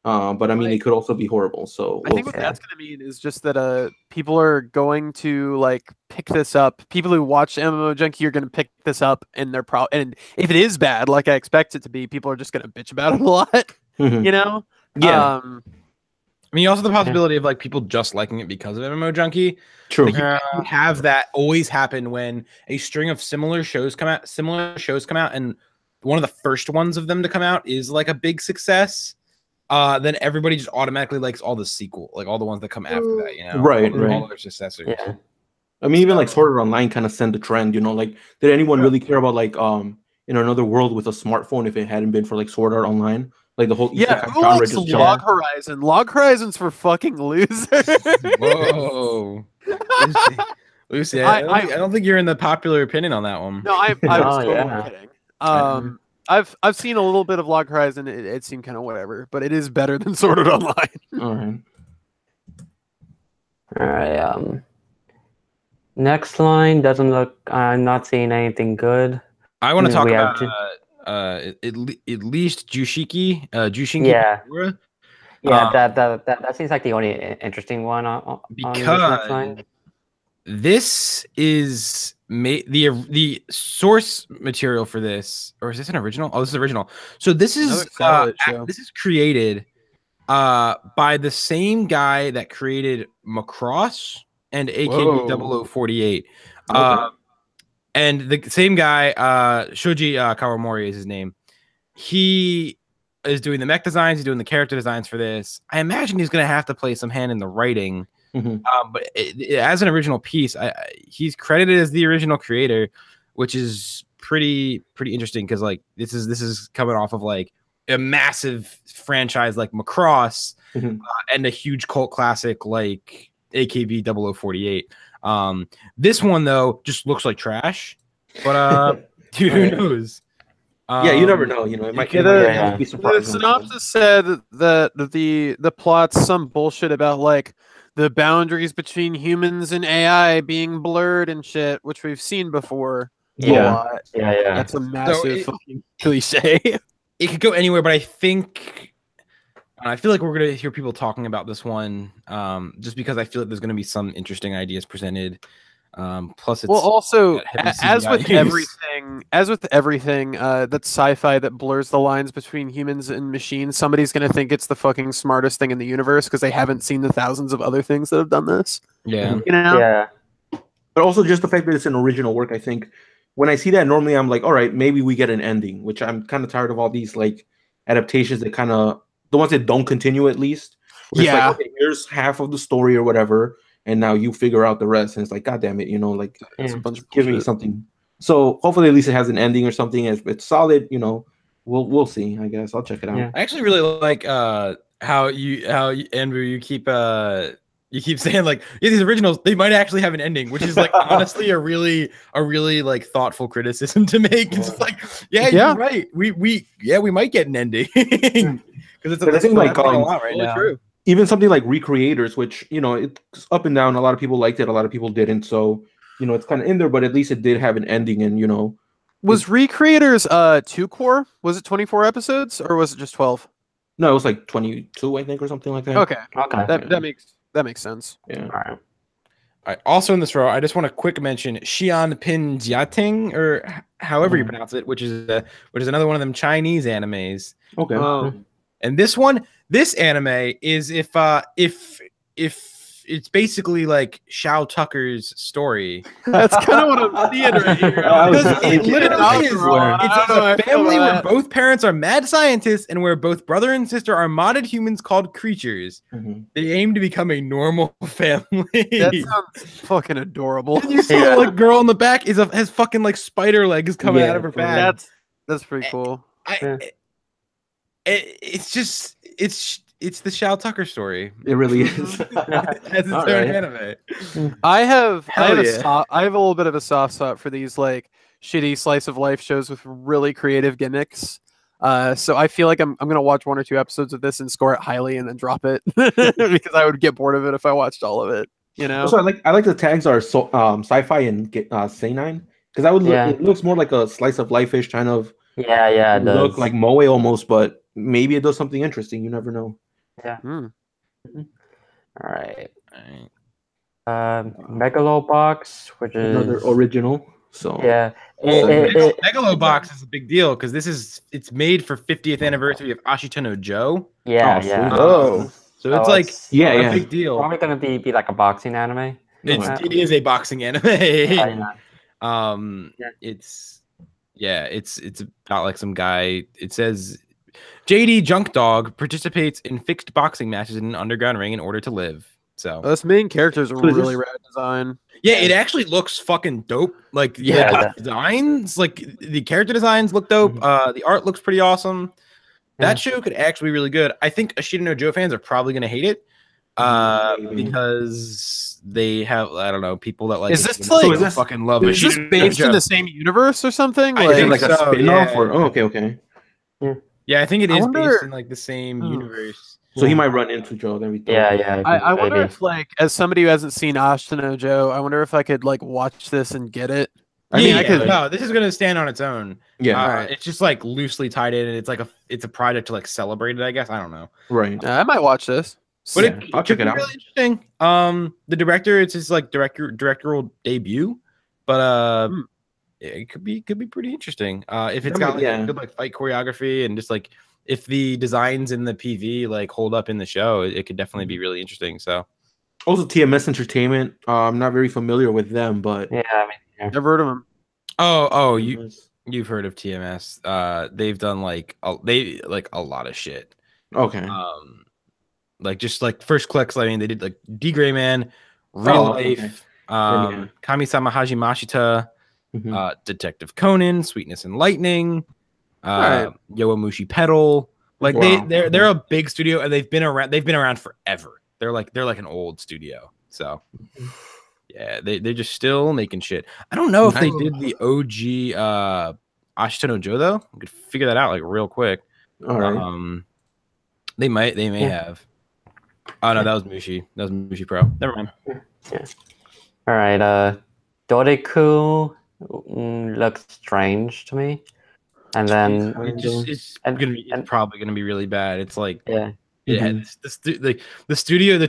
Speaker 2: But I mean, it could also be horrible. So
Speaker 4: I think what that's going to mean is just that people are going to like pick this up. People who watch MMO Junkie are going to pick this up, and they're and if it is bad, like I expect it to be, people are just going to bitch about it a lot. You know?
Speaker 2: Yeah.
Speaker 3: I mean, also the possibility of like people just liking it because of MMO Junkie.
Speaker 2: True.
Speaker 3: Like, you have that always happen when a string of similar shows come out, and one of the first ones of them to come out is like a big success. Then everybody just automatically likes all the sequel, like all the ones that come after that, you know,
Speaker 2: right,
Speaker 3: all their successors.
Speaker 1: Yeah.
Speaker 2: I mean, even like Sword Art Online kind of sent the trend, you know, like did anyone really care about like in another world with a smartphone if it hadn't been for like Sword Art Online? Like the whole
Speaker 4: isekai genre just Log Horizon. Log Horizon's for fucking losers.
Speaker 3: Whoa. Lucy, I don't think you're in the popular opinion on that one.
Speaker 4: No, I was totally kidding. I've seen a little bit of Log Horizon. It seemed kind of whatever, but it is better than Sword Art Online.
Speaker 1: All right. Next line doesn't look. I'm not seeing anything good.
Speaker 3: I want to talk about at least Jushinki.
Speaker 1: Yeah. Yeah, that seems like the only interesting one on this next line.
Speaker 3: This is the source material for this, or is this an original? Oh, this is original. So this is created by the same guy that created Macross and AKB 0048. And the same guy, Shoji Kawamori is his name. He is doing the mech designs. He's doing the character designs for this. I imagine he's going to have to play some hand in the writing. But as an original piece, he's credited as the original creator, which is pretty interesting because like this is coming off of like a massive franchise like Macross and a huge cult classic like AKB 0048. This one though just looks like trash, but dude, who knows?
Speaker 2: Yeah, you never know. You know, it might be surprising.
Speaker 4: The synopsis said that the plot's some bullshit about like the boundaries between humans and AI being blurred and shit, which we've seen before.
Speaker 1: Yeah.
Speaker 4: That's a massive fucking cliche.
Speaker 3: It could go anywhere, but I feel like we're gonna hear people talking about this one, just because I feel like there's gonna be some interesting ideas presented. Plus, it's
Speaker 4: also as with everything that's sci-fi that blurs the lines between humans and machines, somebody's gonna think it's the fucking smartest thing in the universe because they haven't seen the thousands of other things that have done this.
Speaker 3: Yeah,
Speaker 4: you know.
Speaker 1: Yeah.
Speaker 2: But also just the fact that it's an original work, I think when I see that, normally I'm like, all right, maybe we get an ending, which I'm kind of tired of all these like adaptations that kind of the ones that don't continue at least.
Speaker 4: Yeah.
Speaker 2: Like, okay, here's half of the story or whatever. And now you figure out the rest, and it's like, God damn it, you know, like it's a bunch of give me something. So hopefully, at least it has an ending or something. It's solid, you know. We'll see. I guess I'll check it out.
Speaker 1: Yeah.
Speaker 3: I actually really like how you Andrew you keep saying like these originals they might actually have an ending, which is like honestly a really like thoughtful criticism to make. It's like you're right. We might get an ending because it's a thing like a lot right now. True.
Speaker 2: Even something like Recreators, which, you know, it's up and down. A lot of people liked it. A lot of people didn't. So, you know, it's kind of in there, but at least it did have an ending. And, you know.
Speaker 4: Was Recreators 2-core? Was it 24 episodes or was it just 12?
Speaker 2: No, it was like 22, I think, or something like that.
Speaker 4: Okay. That makes sense.
Speaker 2: Yeah.
Speaker 3: All right. Also in this row, I just want to quick mention Xian Pin Jiating, or however you pronounce it, which is another one of them Chinese animes.
Speaker 2: Okay.
Speaker 3: And this anime is if it's basically like Shao Tucker's story.
Speaker 4: That's kind of what I'm seeing right here.
Speaker 3: It literally is. It's a family where both parents are mad scientists and where both brother and sister are modded humans called creatures. They aim to become a normal family.
Speaker 4: That sounds fucking adorable.
Speaker 3: And you see the like girl in the back has fucking like spider legs coming out of her back.
Speaker 4: That's pretty cool.
Speaker 3: It's the Shao Tucker story.
Speaker 2: It really is.
Speaker 3: As its own anime.
Speaker 4: I have a little bit of a soft spot for these like shitty slice of life shows with really creative gimmicks. So I feel like I'm gonna watch 1 or 2 episodes of this and score it highly and then drop it because I would get bored of it if I watched all of it. You know.
Speaker 2: Also, I like the tags are so sci-fi and sanine because it looks more like a slice of life-ish kind of
Speaker 1: it
Speaker 2: look
Speaker 1: does.
Speaker 2: like Moe almost, but maybe it does something interesting. You never know.
Speaker 1: Yeah.
Speaker 4: Hmm.
Speaker 1: All right. Megalobox, which is
Speaker 2: Another original. So
Speaker 1: yeah.
Speaker 3: Well, Megalobox is a big deal because it's made for 50th anniversary of Ashita no Joe.
Speaker 1: Yeah.
Speaker 3: So it's like
Speaker 2: a
Speaker 3: big deal.
Speaker 1: Probably gonna be like a boxing anime.
Speaker 3: It is a boxing anime. It's about like some guy. It says JD Junk Dog participates in fixed boxing matches in an underground ring in order to live. So
Speaker 4: this main character is a really rad design.
Speaker 3: Yeah, it actually looks fucking dope. Like the designs, like the character designs look dope. The art looks pretty awesome. That show could actually be really good. I think Ashita no Joe fans are probably gonna hate it. Because they have people that like
Speaker 4: is this like
Speaker 3: fucking love
Speaker 4: is this based in the same universe or something?
Speaker 3: I think like
Speaker 2: a spin-off or okay.
Speaker 3: Yeah, I think it is based in like the same universe.
Speaker 2: So he might run into Joe every time.
Speaker 1: Yeah.
Speaker 4: I wonder if like as somebody who hasn't seen Ashita no Joe, I wonder if I could like watch this and get it.
Speaker 3: I mean, I could. No, this is gonna stand on its own.
Speaker 2: Yeah,
Speaker 3: it's just like loosely tied in, and it's a project to like celebrate it. I guess I don't know.
Speaker 2: Right.
Speaker 4: I might watch this.
Speaker 3: But it could be really interesting. The director, it's his like directorial debut, but it could be pretty interesting. If it's got like good like fight choreography and just like if the designs in the PV like hold up in the show, it could definitely be really interesting. So
Speaker 2: also TMS Entertainment. I'm not very familiar with them, but
Speaker 4: never heard of them.
Speaker 3: Oh, you've heard of TMS. They've done like a lot of shit.
Speaker 2: Okay.
Speaker 3: Like just like First Clicks. I mean, they did like D Gray Man, Real Life, Kami-sama Hajimashita, Detective Conan, Sweetness and Lightning, Yowamushi Pedal. Like they're a big studio and they've been around forever. They're like an old studio. So yeah, they're just still making shit. I don't know if they did the OG Ashita no Joe though. I could figure that out like real quick.
Speaker 2: All right.
Speaker 3: They may have. Oh no, that was Mushi. That was Mushi Pro. Never mind.
Speaker 1: Yeah. All right. Doreku looks strange to me, and then
Speaker 3: it's probably gonna be really bad. It's like the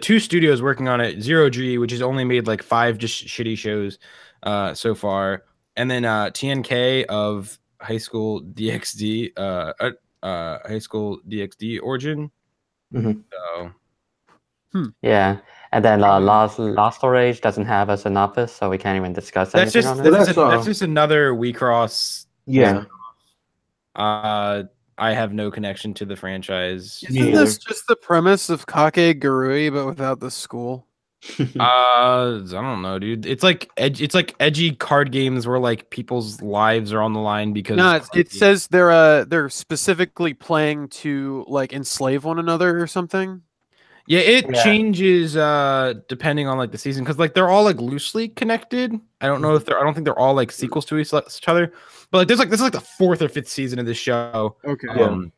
Speaker 3: two studios working on it. Zero G, which has only made like 5 just shitty shows so far, and then TNK of High School DxD, High School DxD Origin. So.
Speaker 1: Yeah, and then Lost Storage doesn't have a synopsis, so we can't even discuss anything on it.
Speaker 3: That's just another WeCross.
Speaker 2: Yeah.
Speaker 3: I have no connection to the franchise.
Speaker 4: Isn't this just the premise of Kake Gurui, but without the school?
Speaker 3: I don't know, dude. It's like edgy card games where like people's lives are on the line because
Speaker 4: it says they're specifically playing to like enslave one another or something.
Speaker 3: Yeah, it changes depending on like the season because like they're all like loosely connected. I don't know if I don't think they're all like sequels to each other, but like this is like the 4th or 5th season of this show.
Speaker 4: Okay.
Speaker 3: And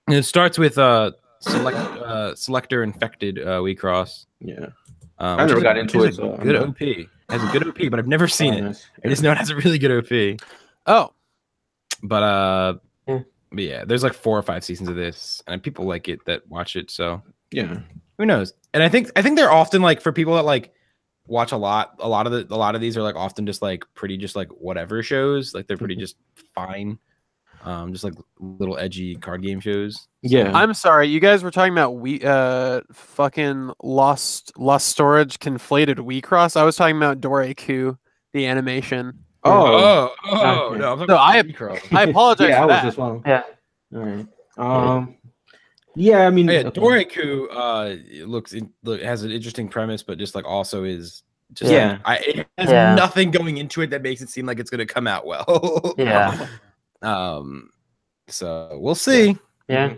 Speaker 3: it starts with Selector Infected WeCross.
Speaker 2: Yeah. I never got into it. So
Speaker 3: good OP. It has a good OP, but I've never seen it. I just know it has a really good OP.
Speaker 4: Oh.
Speaker 3: But yeah, there's like 4 or 5 seasons of this, and people like it that watch it. So
Speaker 2: yeah.
Speaker 3: Who knows? And I think they're often like for people that like watch a lot of these are like often just like pretty just like whatever shows. Like they're pretty just fine. Just like little edgy card game shows.
Speaker 2: Yeah.
Speaker 4: I'm sorry, you guys were talking about fucking Lost Storage conflated WeCross. I was talking about Doreku, the animation.
Speaker 3: No,
Speaker 4: no, I apologize for that.
Speaker 2: As well.
Speaker 1: Yeah.
Speaker 2: All right. Yeah, I mean,
Speaker 3: Doreku has an interesting premise, but just like also is just it has nothing going into it that makes it seem like it's going to come out well.
Speaker 1: Yeah.
Speaker 3: So we'll see.
Speaker 1: Yeah.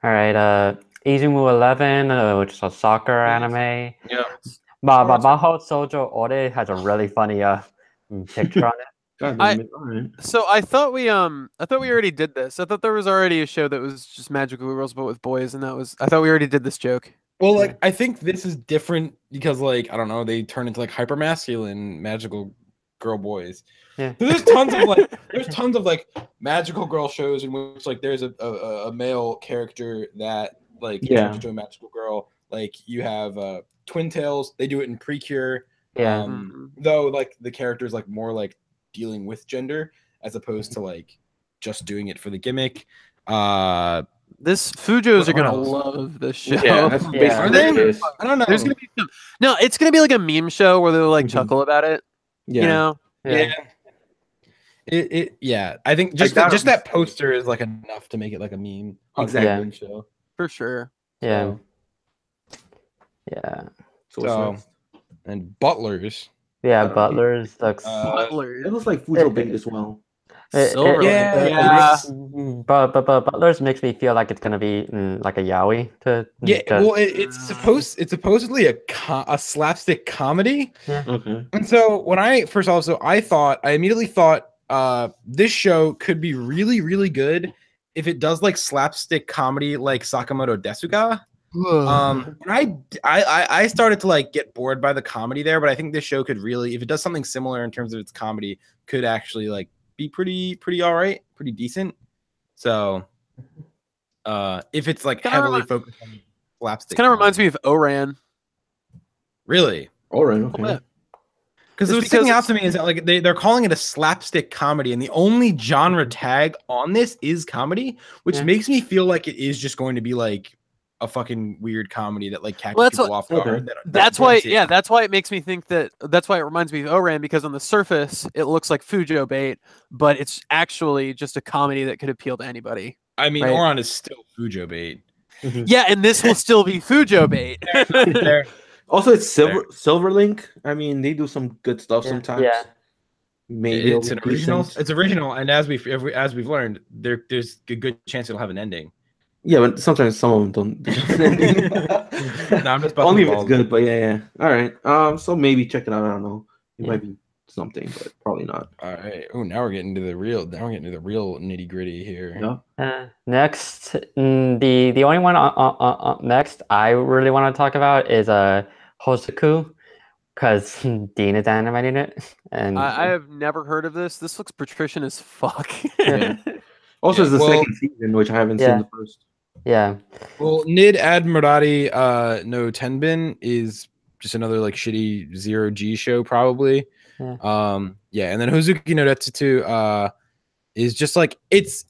Speaker 1: All right. Izumu 11, which is a soccer anime.
Speaker 3: Yeah.
Speaker 1: Mahou Sojo Ore has a really funny picture on it.
Speaker 2: God damn it. All right.
Speaker 4: So I thought we already did this. I thought there was already a show that was just magical girls but with boys, and I thought we already did this joke.
Speaker 3: Well, like I think this is different because like I don't know, they turn into like hyper masculine magical girl boys.
Speaker 1: Yeah.
Speaker 3: So there's tons of like magical girl shows in which like there's a male character that like turns into a magical girl. Like you have Twin Tails, they do it in Precure.
Speaker 1: Yeah.
Speaker 3: Though like the character is like more like dealing with gender as opposed to like just doing it for the gimmick.
Speaker 4: This Fujos are gonna love this show.
Speaker 2: Yeah, that's basically
Speaker 3: I don't know.
Speaker 4: There's gonna be it's gonna be like a meme show where they'll like chuckle about it.
Speaker 2: Yeah.
Speaker 4: You know?
Speaker 3: Yeah. I think just that poster is like enough to make it like a meme.
Speaker 2: Exactly.
Speaker 3: Show.
Speaker 4: For sure.
Speaker 1: Yeah.
Speaker 3: So,
Speaker 1: yeah.
Speaker 3: So and Butlers.
Speaker 1: Yeah, Butlers looks.
Speaker 2: It looks like Fujo Bait as well.
Speaker 1: But Butlers makes me feel like it's gonna be like a yaoi.
Speaker 3: Well, it's supposedly a slapstick comedy.
Speaker 1: Yeah.
Speaker 2: Okay.
Speaker 3: And so when I immediately thought this show could be really, really good if it does like slapstick comedy like Sakamoto Desuga. I started to like get bored by the comedy there, but I think this show could really, if it does something similar in terms of its comedy, could actually like be pretty all right, pretty decent. So if it's like heavily focused on slapstick,
Speaker 4: it kind of reminds me of Oran.
Speaker 3: Really?
Speaker 2: Oran, okay.
Speaker 3: Because what's sticking out to me is that like they're calling it a slapstick comedy, and the only genre tag on this is comedy, which makes me feel like it is just going to be like a fucking weird comedy that like catches people off guard.
Speaker 4: That's why it makes me think that's why it reminds me of Oran, because on the surface it looks like Fujo Bait, but it's actually just a comedy that could appeal to anybody.
Speaker 3: I mean, Oran is still Fujo Bait.
Speaker 4: Yeah, and this will still be Fujo Bait.
Speaker 2: Also, it's Silverlink. I mean, they do some good stuff sometimes.
Speaker 1: Yeah.
Speaker 2: Maybe
Speaker 3: it's an original. It's original, and as we've learned, there's a good chance it'll have an ending.
Speaker 2: Yeah, but sometimes some of them don't.
Speaker 3: No, I'm just
Speaker 2: only if it's good, but yeah. All right. So maybe check it out. I don't know. It might be something, but probably not.
Speaker 3: All right. Oh, now we're getting to the real. Nitty gritty here.
Speaker 2: Yeah.
Speaker 1: Next, the only one next I really want to talk about is Hosoku, because Dean is animating it, and
Speaker 4: I have never heard of this. This looks patrician as fuck.
Speaker 2: Yeah. Also, it's the second season, which I haven't seen the first.
Speaker 1: Yeah.
Speaker 3: Well, Nid Admirati no Tenbin is just another like shitty 0G show probably.
Speaker 1: Yeah.
Speaker 3: And then Hozuki no Retsutu is just like it's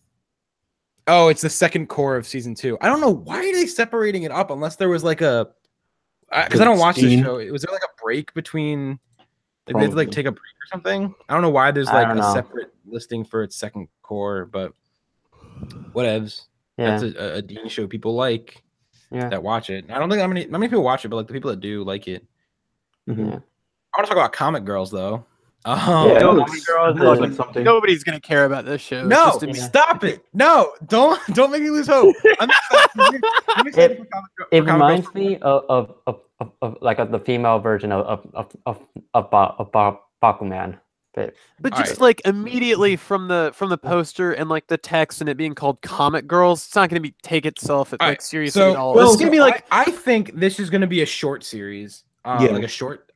Speaker 3: the second core of season 2. I don't know why are they separating it up unless there was like a because I don't watch this show. Was there like a break between like they had to like take a break or something? I don't know why there's like a separate listing for its second core, but whatevs.
Speaker 1: Yeah.
Speaker 3: That's a Dean show people like that watch it. I don't think not many people watch it, but like the people that do like it.
Speaker 2: Mm-hmm.
Speaker 1: Yeah.
Speaker 3: I want to talk about Comic Girls though.
Speaker 4: Nobody's gonna care about this show.
Speaker 3: No, stop it! No, don't make me lose hope. I'm excited for Comic Girls.
Speaker 1: It reminds me of like the female version of Bakuman.
Speaker 4: But just like immediately from the poster and like the text and it being called Comic Girls, it's not going to be take itself like seriously at all. It's going to be like
Speaker 3: I think this is going to be a short series, like a short.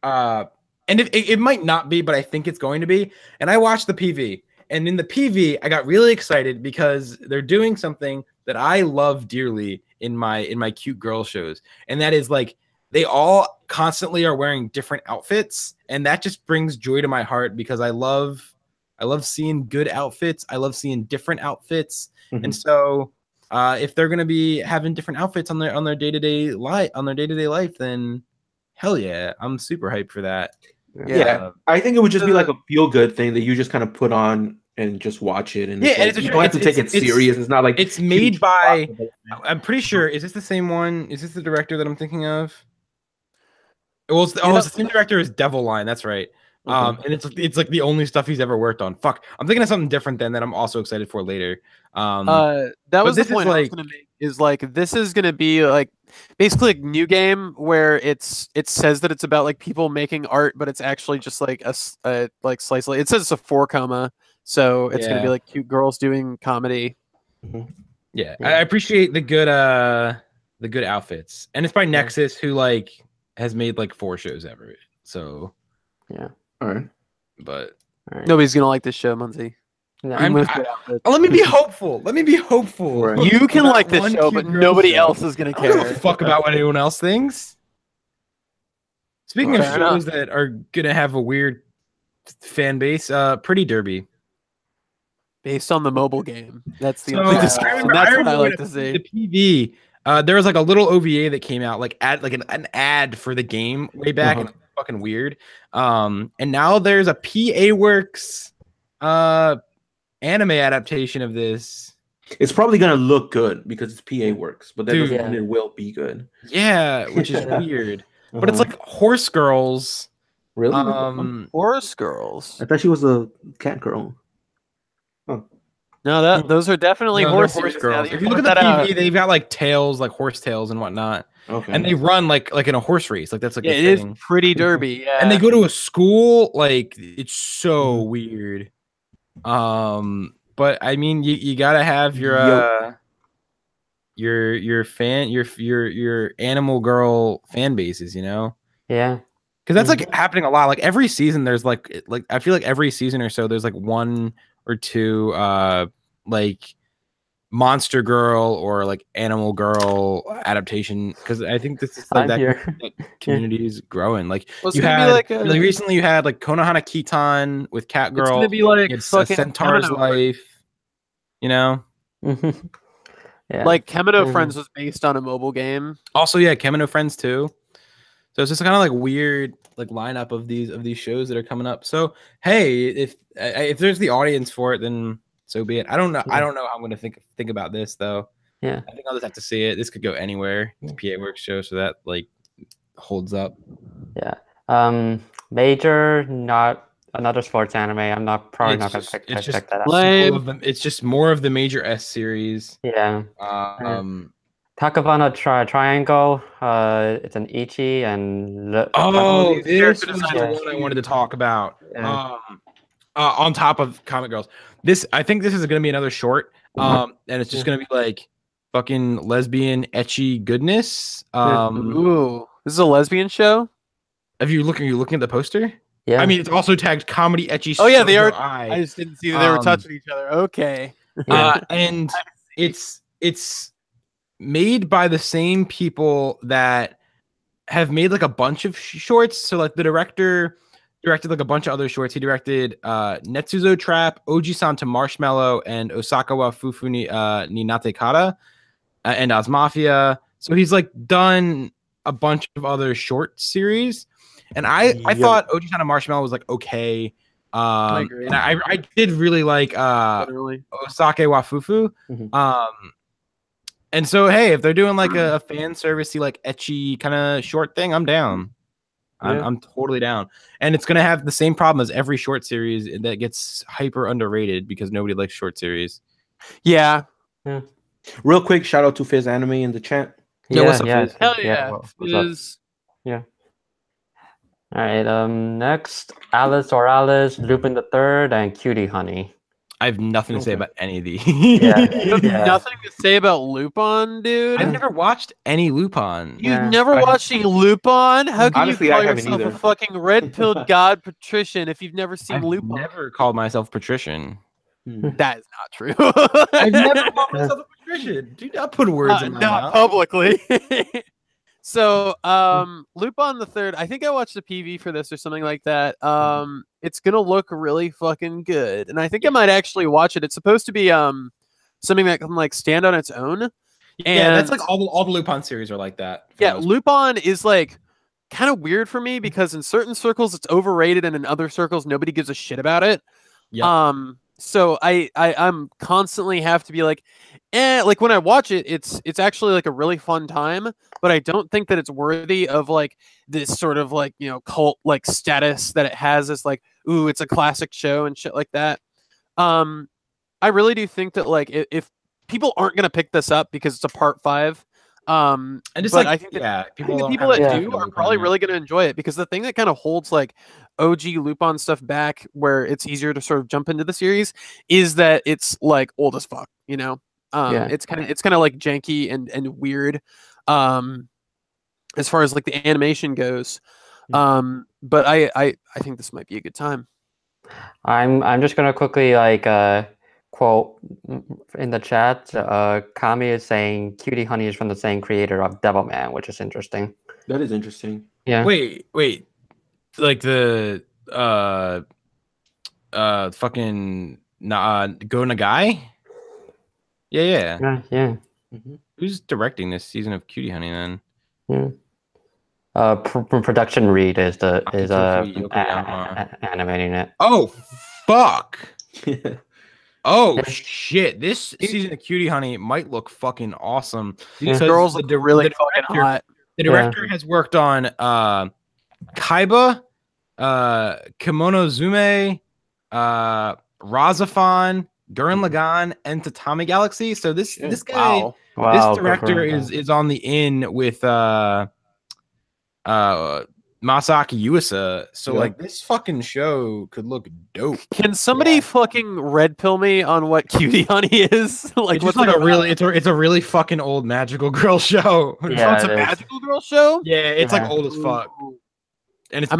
Speaker 3: And it might not be, but I think it's going to be. And I watched the PV, and in the PV, I got really excited because they're doing something that I love dearly in my cute girl shows, and that is like they all constantly are wearing different outfits, and that just brings joy to my heart because I love seeing good outfits. I love seeing different outfits, and so if they're gonna be having different outfits on their day-to-day life, then hell yeah, I'm super hyped for that.
Speaker 2: Yeah, I think it would just be like a feel-good thing that you just kind of put on and just watch it, and you don't have to take it serious. It's not like
Speaker 3: it's made by. I'm pretty sure. Is this the same one? Is this the director that I'm thinking of? Well, it's the same director as Devil Line. That's right. And it's like the only stuff he's ever worked on. Fuck, I'm thinking of something different then that I'm also excited for later.
Speaker 4: That was the point I was gonna make. Is like this is gonna be like basically a new game where it says that it's about like people making art, but it's actually just like a like slice. It says it's a 4-koma, so it's gonna be like cute girls doing comedy.
Speaker 3: Yeah, I appreciate the good outfits, and it's by Nexus, who like has made like 4 shows ever. So
Speaker 1: yeah,
Speaker 2: all right,
Speaker 3: but
Speaker 4: nobody's gonna like this show, Munsy.
Speaker 1: No.
Speaker 3: Let me be hopeful. Let me be hopeful.
Speaker 2: Right.
Speaker 4: You can like this show, but nobody else is gonna care.
Speaker 3: I don't give a fuck about what anyone else thinks. Speaking of shows that are gonna have a weird fan base, Pretty Derby.
Speaker 4: Based on the mobile game. That's the only description. That's what I like to see.
Speaker 3: The PV, there was like a little OVA that came out, like an ad for the game way back, and it's fucking weird. And now there's a PA Works anime adaptation of this.
Speaker 2: It's probably gonna look good because it's PA Works, but that doesn't mean it will be good.
Speaker 3: Yeah, which is weird. But it's like Horse Girls.
Speaker 2: Really?
Speaker 4: Horse Girls.
Speaker 2: I thought she was a cat girl.
Speaker 4: No, those are definitely horse girls.
Speaker 3: If you look at the PV, they've got like tails, like horse tails and whatnot.
Speaker 2: Okay.
Speaker 3: And they run like in a horse race. Like that's like
Speaker 4: it is Pretty Derby. Yeah.
Speaker 3: And they go to a school. Like it's so weird. But I mean, you gotta have your animal girl fan bases, you know?
Speaker 1: Yeah.
Speaker 3: Because that's like happening a lot. Like every season, there's like I feel like every season or so, there's like 1 or 2 like monster girl or like animal girl adaptation. Because I think this is like that community is growing. Like you had like recently, you had like Konohana Kitan with Cat Girl. It's
Speaker 4: gonna be like
Speaker 3: fucking Centaur's Life. You know.
Speaker 1: Yeah.
Speaker 4: Like Kemono Friends was based on a mobile game.
Speaker 3: Also, yeah, Kemono Friends too. So it's just kind of like weird, like lineup of these shows that are coming up. So hey, if there's the audience for it, then so be it. I don't know. I don't know how I'm gonna think about this though.
Speaker 1: Yeah,
Speaker 3: I think I'll just have to see it. This could go anywhere. It's a PA Works show, so that like holds up.
Speaker 1: Yeah. Major, not another sports anime. I'm not gonna check that out.
Speaker 3: It's just more of the Major S series.
Speaker 1: Yeah. Takavana Triangle. It's an Ichi and
Speaker 3: this was the one I wanted to talk about.
Speaker 1: Yeah.
Speaker 3: On top of Comic Girls, I think this is going to be another short. And it's just going to be like fucking lesbian ecchi goodness.
Speaker 4: Ooh, this is a lesbian show.
Speaker 3: Are you looking at the poster?
Speaker 1: Yeah.
Speaker 3: I mean, it's also tagged comedy ecchi.
Speaker 4: Oh yeah, they are. I just didn't see that they were touching each other. Okay.
Speaker 3: And it's made by the same people that have made like a bunch of shorts. So like the director directed like a bunch of other shorts. He directed Netsuzo Trap, Oji-san to Marshmallow, and Osakawa Fufu ni Natekata, and Oz Mafia. So he's like done a bunch of other short series. And I thought Oji-san to Marshmallow was like okay.
Speaker 4: I agree.
Speaker 3: And I did really like Osake wa Fufu. And so, hey, if they're doing like a fan servicey, like ecchi kind of short thing, I'm down. I'm totally down. And it's gonna have the same problem as every short series that gets hyper underrated because nobody likes short series.
Speaker 4: Yeah.
Speaker 2: Real quick, shout out to Fizz Anime in the chat.
Speaker 3: What's up, Fizz?
Speaker 4: Hell yeah, Fizz.
Speaker 1: Yeah. All right. Next, Alice or Alice, Lupin the Third, and Cutie Honey.
Speaker 3: I have nothing to say about any of these.
Speaker 4: You have nothing to say about Lupin, dude?
Speaker 3: I've never watched any Lupin.
Speaker 4: You've never watched any Lupin? How can you call yourself a fucking red-pilled god patrician if you've never seen Lupin?
Speaker 3: I've never called myself patrician.
Speaker 4: That is not true.
Speaker 3: I've never called myself a patrician. Do not put words in my mouth.
Speaker 4: Not publicly. So, Lupin the Third, I think I watched the PV for this or something like that. It's gonna look really fucking good, and I think I might actually watch it. It's supposed to be something that can like stand on its own.
Speaker 3: Yeah, that's like all the Lupin series are like that.
Speaker 4: Yeah, Lupin is like kind of weird for me because in certain circles it's overrated, and in other circles nobody gives a shit about it.
Speaker 3: Yeah.
Speaker 4: So I'm constantly have to be like, like when I watch it, it's actually like a really fun time, but I don't think that it's worthy of like this sort of like, cult like status that it has as like, ooh, it's a classic show and shit like that. I really do think that like if people aren't gonna pick this up because it's a part 5,
Speaker 3: and just
Speaker 4: but
Speaker 3: like
Speaker 4: I think that
Speaker 3: people
Speaker 4: that do are probably really going to enjoy it, because the thing that kind of holds like OG Lupin stuff back, where it's easier to sort of jump into the series, is that it's like old as fuck. It's kind of like janky and weird, as far as like the animation goes. But I think this might be a good time.
Speaker 1: I'm just gonna quickly quote in the chat. Kami is saying Cutie Honey is from the same creator of Devilman, which is interesting.
Speaker 2: That is interesting.
Speaker 1: Yeah.
Speaker 3: Wait. Like the fucking Go Nagai? Yeah.
Speaker 1: Mm-hmm.
Speaker 3: Who's directing this season of Cutie Honey then?
Speaker 1: Yeah. Production Read is animating it.
Speaker 3: Oh fuck. Oh shit! This season of Cutie Honey might look fucking awesome.
Speaker 4: These girls look really fucking hot.
Speaker 3: The director has worked on Kaiba, Kimonozume, Razafon, Gurren Lagann, and Tatami Galaxy. So this guy, this director is on the in with Masaaki Yuasa. So like this fucking show could look dope.
Speaker 4: Can somebody fucking red pill me on what Cutie Honey is? Like,
Speaker 3: what's like it's a really fucking old magical girl show.
Speaker 4: Yeah, it's a magical girl show?
Speaker 3: Yeah, it's like old as fuck. And it's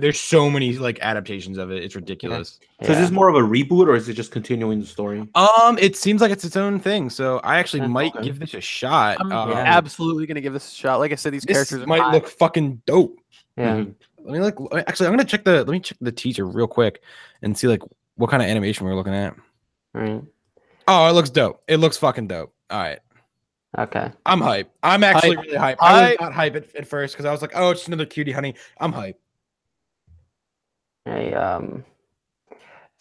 Speaker 3: there's so many like adaptations of it. It's ridiculous.
Speaker 2: So is this more of a reboot, or is it just continuing the story?
Speaker 3: It seems like it's its own thing. So I actually might give this a shot.
Speaker 4: I'm absolutely gonna give this a shot. Like I said, these characters
Speaker 3: might look fucking dope.
Speaker 1: Yeah.
Speaker 3: Let me check the teaser real quick and see like what kind of animation we're looking at.
Speaker 1: Right.
Speaker 3: Oh, it looks dope. It looks fucking dope. All right.
Speaker 1: Okay.
Speaker 3: I'm hype. I'm actually really hype. I was not hype at first because I was like, oh, it's another Cutie Honey. I'm hype.
Speaker 1: Hey,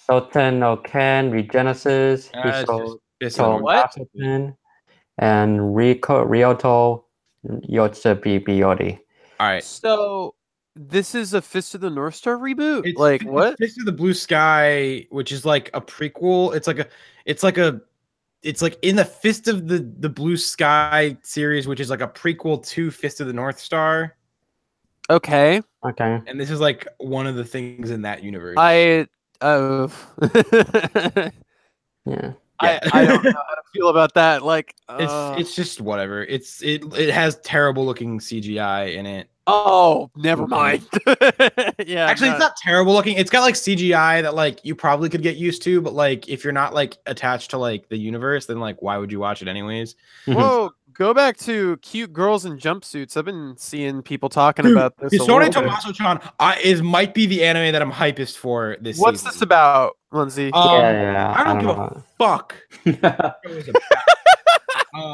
Speaker 1: Soten no Ken, Regenesis, and Ryoto Yotsubi Biyori.
Speaker 3: All right.
Speaker 4: So this is a Fist of the North Star reboot?
Speaker 3: It's
Speaker 4: like what?
Speaker 3: Fist of the Blue Sky, which is like a prequel. It's like in the Fist of the Blue Sky series, which is like a prequel to Fist of the North Star.
Speaker 4: Okay.
Speaker 3: And this is like one of the things in that universe.
Speaker 1: Yeah.
Speaker 4: I don't know how to feel about that. Like
Speaker 3: it's just whatever. It has terrible looking CGI in it.
Speaker 4: Oh, never mind. Yeah.
Speaker 3: Actually, it's not terrible looking. It's got like CGI that like you probably could get used to, but like if you're not like attached to like the universe, then like why would you watch it anyways?
Speaker 4: Whoa, go back to cute girls in jumpsuits. I've been seeing people talking about this.
Speaker 3: Histori Tommaso-chan might be the anime that I'm hypest for this season.
Speaker 4: What's this about, Munsy?
Speaker 3: I don't give a fuck.
Speaker 2: It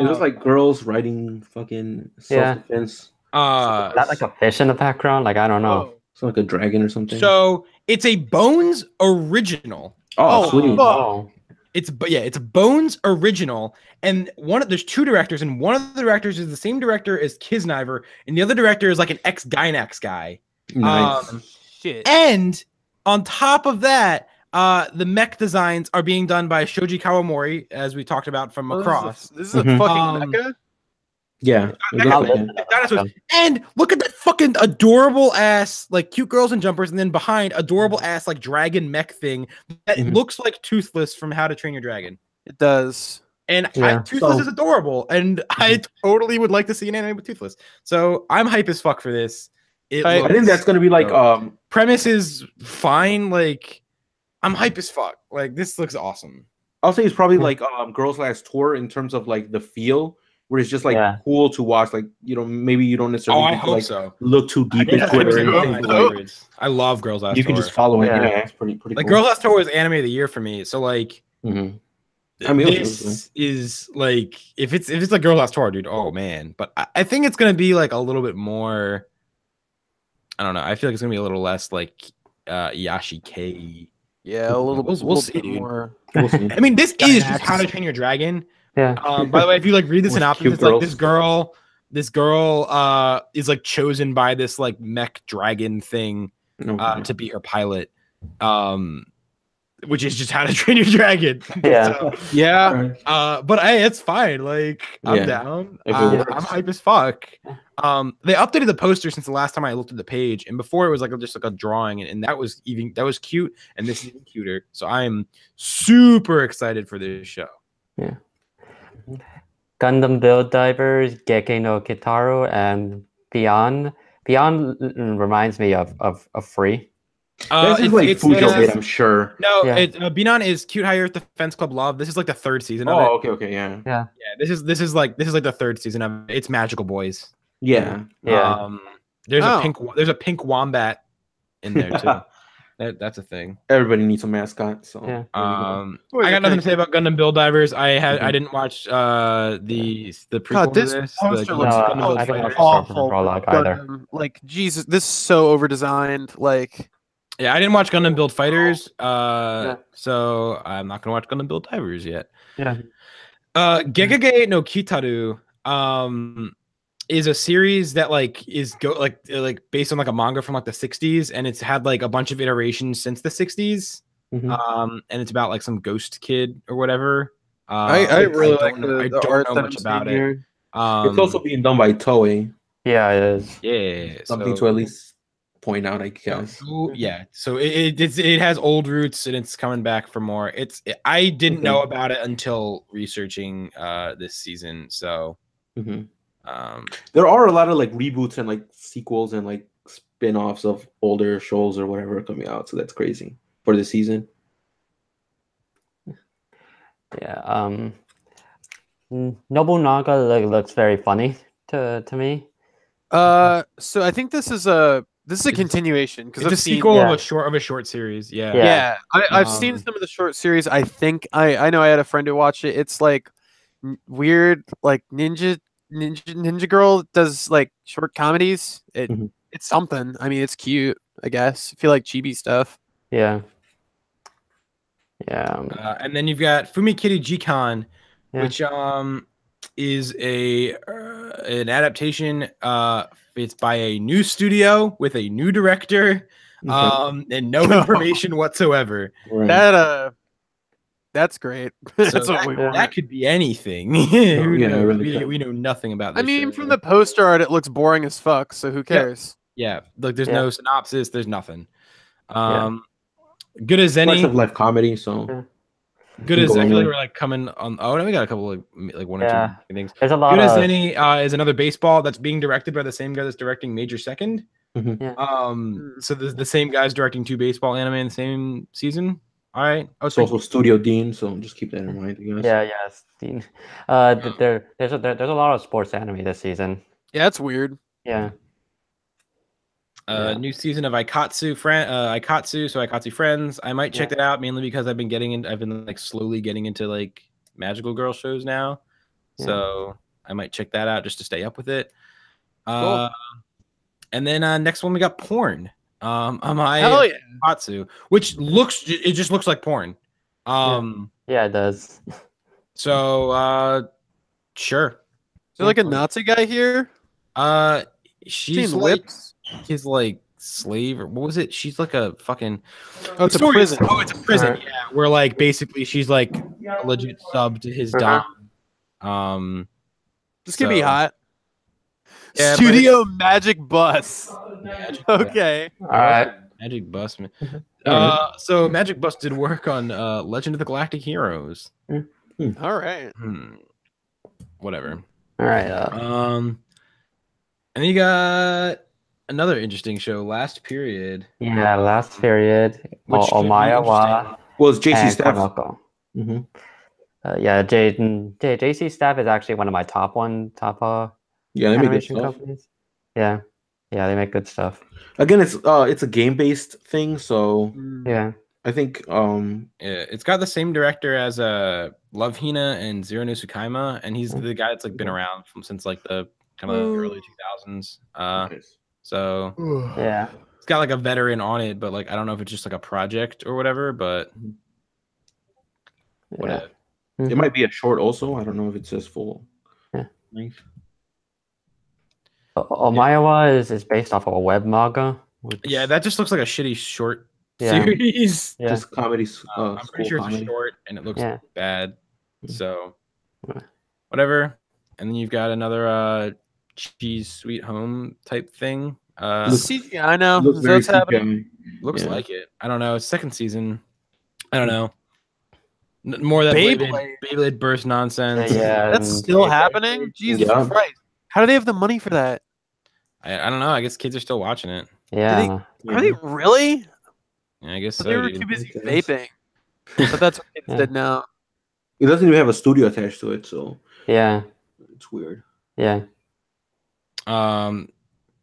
Speaker 2: looks like girls riding fucking self-defense.
Speaker 1: Not like a fish in the background. Like I don't know.
Speaker 2: It's like a dragon or something.
Speaker 3: So it's a Bones original.
Speaker 2: Oh, sweet.
Speaker 3: It's a Bones original, and there's two directors, and one of the directors is the same director as Kisniver, and the other director is like an ex-Gynax guy.
Speaker 2: Nice.
Speaker 4: Shit.
Speaker 3: And on top of that, the mech designs are being done by Shoji Kawamori, as we talked about from Macross.
Speaker 4: This is a fucking mecha?
Speaker 2: Yeah.
Speaker 3: And look at that fucking adorable ass, like cute girls and jumpers, and then behind adorable ass like dragon mech thing that looks like Toothless from How to Train Your Dragon.
Speaker 4: It does.
Speaker 3: And Toothless is adorable, and I totally would like to see an anime with Toothless. So I'm hype as fuck for this.
Speaker 2: I think that's gonna be like
Speaker 3: premise is fine. Like I'm hype as fuck. Like this looks awesome.
Speaker 2: I'll say it's probably like Girls Last Tour in terms of like the feel. Where it's just like cool to watch, like maybe you don't necessarily look too deep into it.
Speaker 3: I love Girls Last Tour.
Speaker 2: You can just follow it. Yeah, it's pretty cool.
Speaker 3: Like Girls Last Tour was anime of the year for me. So like,
Speaker 2: I mean,
Speaker 3: this is like if it's like Girls Last Tour, dude. Oh man, but I think it's gonna be like a little bit more. I don't know. I feel like it's gonna be a little less like Yashi K
Speaker 4: Yeah, a little.
Speaker 3: We'll see, dude.
Speaker 4: more.
Speaker 2: We'll see.
Speaker 3: I mean, this is just
Speaker 4: Dynamics.
Speaker 3: How to Train Your Dragon.
Speaker 1: Yeah.
Speaker 3: By the way, if you like read the
Speaker 2: With
Speaker 3: synopsis,
Speaker 2: cute
Speaker 3: it's like
Speaker 2: girls.
Speaker 3: this girl is like chosen by this like mech dragon thing
Speaker 2: Okay.
Speaker 3: to be her pilot. Which is just How to Train Your Dragon.
Speaker 1: Yeah.
Speaker 3: So,
Speaker 4: Yeah.
Speaker 3: but hey, it's fine. Like, I'm
Speaker 2: Yeah.
Speaker 3: down.
Speaker 2: If it
Speaker 3: I'm
Speaker 2: works.
Speaker 3: hype as fuck. They updated the poster since the last time I looked at the page, and before it was like just like a drawing, and that was cute, and this is even cuter. So I'm super excited for this show.
Speaker 1: Yeah. Gundam Build Divers, Geki no Kitaru, and Beyond. Beyond reminds me of Free.
Speaker 2: This is like Fujo bait, I'm sure.
Speaker 3: No,
Speaker 1: Yeah.
Speaker 3: Binan is Cute High Earth Defense Club Love. This is like the third season of it.
Speaker 2: Okay, yeah.
Speaker 3: Yeah, this is like the third season of it. It's Magical Boys.
Speaker 2: Yeah.
Speaker 3: There's a pink wombat in there too. That's a thing.
Speaker 2: Everybody needs a mascot, so
Speaker 1: Yeah.
Speaker 3: I got nothing to say about Gundam Build Divers. I didn't watch the prequel
Speaker 4: God, this
Speaker 3: to this.
Speaker 4: poster
Speaker 3: the
Speaker 4: looks
Speaker 3: Gundam Build
Speaker 1: I don't
Speaker 3: Fighters.
Speaker 1: watch the
Speaker 4: awful.
Speaker 1: prologue either.
Speaker 4: Gundam. Like, Jesus, this is so over-designed. Like,
Speaker 3: Yeah, I didn't watch Gundam Build Fighters.
Speaker 1: Yeah.
Speaker 3: So I'm not gonna watch Gundam Build Divers yet.
Speaker 1: Yeah.
Speaker 3: Gegege no Kitaru is a series that like is based on like a manga from like the 60s, and it's had like a bunch of iterations since the 60s.
Speaker 2: Mhm.
Speaker 3: And it's about like some ghost kid or whatever.
Speaker 4: I really like
Speaker 3: I
Speaker 4: the
Speaker 3: don't
Speaker 4: art
Speaker 3: know
Speaker 4: that
Speaker 3: much
Speaker 4: I'm
Speaker 3: about
Speaker 4: seeing
Speaker 3: it.
Speaker 4: here.
Speaker 2: It's also being done by Toei.
Speaker 1: Yeah, it is.
Speaker 3: Yeah,
Speaker 2: Something to at least point out, I guess.
Speaker 3: So it has old roots and it's coming back for more. I didn't know about it until researching this season. So
Speaker 2: there are a lot of like reboots and like sequels and like spin-offs of older shows or whatever coming out, so that's crazy for the season.
Speaker 1: Yeah. Nobunaga looks very funny to me.
Speaker 4: So I think this is a continuation because
Speaker 3: it's a sequel of a short series.
Speaker 4: Yeah. I've seen some of the short series. I think I know I had a friend who watched it. It's like weird, like ninja girl does like short comedies. It's something. I mean, it's cute, I guess. I feel like chibi stuff.
Speaker 1: Yeah.
Speaker 3: And then you've got Fumikiri Jikan, which is an adaptation. It's by a new studio with a new director, and no information whatsoever.
Speaker 2: Right.
Speaker 4: That's great. That's
Speaker 3: so
Speaker 4: what we want.
Speaker 3: That could be anything. We know nothing about this.
Speaker 4: I mean, from the poster art, it looks boring as fuck. So who cares?
Speaker 3: Yeah. Look, there's no synopsis. There's nothing. Good as any.
Speaker 2: Slice of life comedy. So
Speaker 3: good as I feel like we're like coming on. Oh, no, we got a couple of like one or two things.
Speaker 1: There's a lot.
Speaker 3: Good as any is another baseball that's being directed by the same guy that's directing Major Second. So the same guy's directing 2 baseball anime in the same season. All right.
Speaker 2: It's also Studio Dean, so just keep that in mind, I guess.
Speaker 1: Yeah, Dean. There's a lot of sports anime this season.
Speaker 4: Yeah, that's weird.
Speaker 1: Yeah.
Speaker 3: New season of Aikatsu Friends. I might check that out mainly because I've been like slowly getting into like magical girl shows now. So I might check that out just to stay up with it.
Speaker 4: Cool.
Speaker 3: And then next one we got porn. Aikatsu, which just looks like porn.
Speaker 1: Yeah, it does.
Speaker 3: So sure.
Speaker 4: Is there like a Nazi guy here?
Speaker 3: She's like his like slave or what was it? She's like a fucking
Speaker 4: it's a prison.
Speaker 3: Oh, it's a prison. Yeah, where like basically she's like a legit sub to his dom.
Speaker 4: This could be hot.
Speaker 3: Yeah,
Speaker 4: Studio Magic Bus.
Speaker 3: Okay.
Speaker 1: All right.
Speaker 3: Magic Bus. So Magic Bus did work on Legend of the Galactic Heroes.
Speaker 4: All right.
Speaker 3: Whatever.
Speaker 1: All right.
Speaker 3: And then you got another interesting show, Last Period.
Speaker 1: Yeah, Last Period. Omayawa.
Speaker 2: Well, it's JC Staff.
Speaker 1: JC Staff is actually one of my top
Speaker 2: they make good stuff.
Speaker 1: companies. Yeah, they make good stuff.
Speaker 2: Again, it's a game-based thing, so
Speaker 1: yeah.
Speaker 2: I think
Speaker 3: it's got the same director as Love Hina and Zero no Tsukaima, and he's the guy that's like been around since like the kind of early 2000s. So it's got like a veteran on it, but like I don't know if it's just like a project or whatever. But whatever.
Speaker 2: It might be a short also. I don't know if it says full length.
Speaker 1: Omaewa is based off of a web manga.
Speaker 3: Yeah, that just looks like a shitty short series.
Speaker 1: Yeah.
Speaker 2: Just comedy.
Speaker 3: I'm pretty sure
Speaker 2: comedy.
Speaker 3: it's a short and it looks bad. So whatever. And then you've got another cheese sweet home type thing.
Speaker 4: CGI now.
Speaker 2: Looks
Speaker 4: Is that what's happening?
Speaker 3: Looks like it. I don't know. It's second season. I don't know. More of that Beyblade burst nonsense.
Speaker 1: Yeah,
Speaker 4: that's still happening. Jesus Christ! How do they have the money for that?
Speaker 3: I don't know. I guess kids are still watching it.
Speaker 1: Yeah.
Speaker 4: Are they really?
Speaker 3: Yeah, I guess so.
Speaker 4: They were too busy vaping. But that's what kids did now.
Speaker 2: It doesn't even have a studio attached to it, so it's weird.
Speaker 1: Yeah.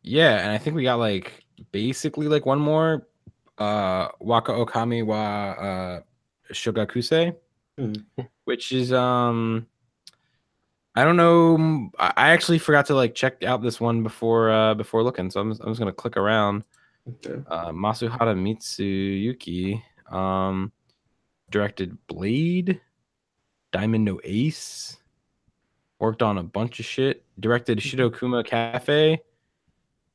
Speaker 3: Yeah, and I think we got like basically like one more Waka Okami wa Shogakuse, which is I don't know. I actually forgot to like check out this one before looking, so I'm just gonna click around.
Speaker 2: Okay.
Speaker 3: Masuhara Mitsuyuki directed Blade, Diamond No Ace, worked on a bunch of shit, directed Shirokuma Cafe.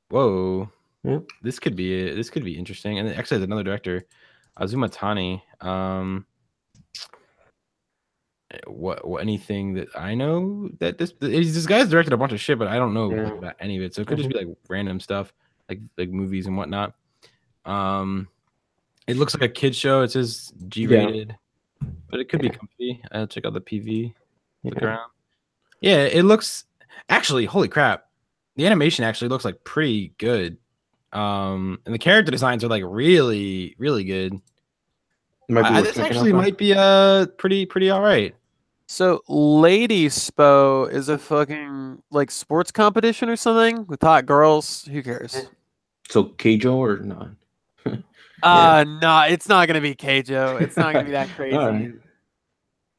Speaker 3: Whoa, this could be interesting. And actually, there's another director, Azuma Tani. What anything that I know that this guy's directed a bunch of shit, but I don't know about any of it. So it could just be like random stuff, like movies and whatnot. It looks like a kid show. It says G-rated, but it could be comfy. I'll check out the PV. Look around. Yeah, it looks actually. Holy crap! The animation actually looks like pretty good. And the character designs are like really, really good. This actually might be pretty all right.
Speaker 4: So Lady Spo is a fucking like sports competition or something with hot girls. Who cares?
Speaker 2: So Keijo or not?
Speaker 4: No, it's not gonna be Keijo. It's not gonna be that crazy.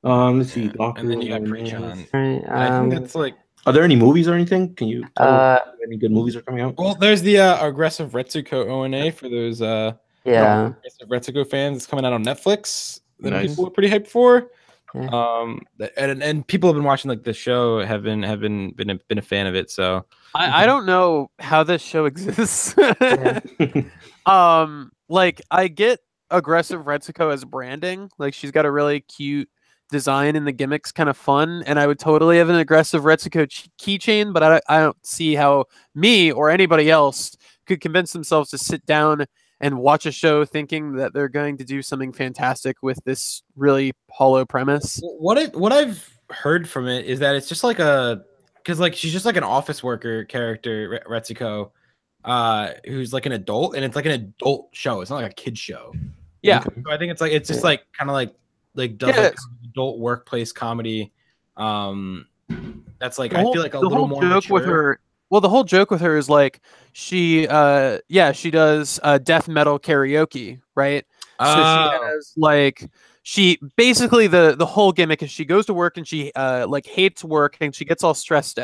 Speaker 2: Let's see.
Speaker 3: And then you got Preachon. I think that's like.
Speaker 2: Are there any movies or anything? Can you tell any good movies are coming out?
Speaker 3: Well, there's the Aggressive Retsuko ONA for those Aggressive Retsuko fans. It's coming out on Netflix that people are pretty hyped for. And people have been watching like the show, have been a fan of it. So
Speaker 4: I don't know how this show exists. Like I get Aggressive Retsuko as branding. Like she's got a really cute design and the gimmick's kind of fun, and I would totally have an Aggressive Retsuko keychain, but I don't see how me or anybody else could convince themselves to sit down and watch a show thinking that they're going to do something fantastic with this really hollow premise.
Speaker 3: What I've heard from it is that it's just like because like she's just like an office worker character, Retsuko, who's like an adult, and it's like an adult show. It's not like a kid show.
Speaker 4: Yeah,
Speaker 3: so I think it's just like kind of like does like adult workplace comedy. That's like I feel like a little more
Speaker 4: joke with her. Well, the whole joke with her is like she does death metal karaoke, right? So she has like she basically the whole gimmick is she goes to work and she like hates work and she gets all stressed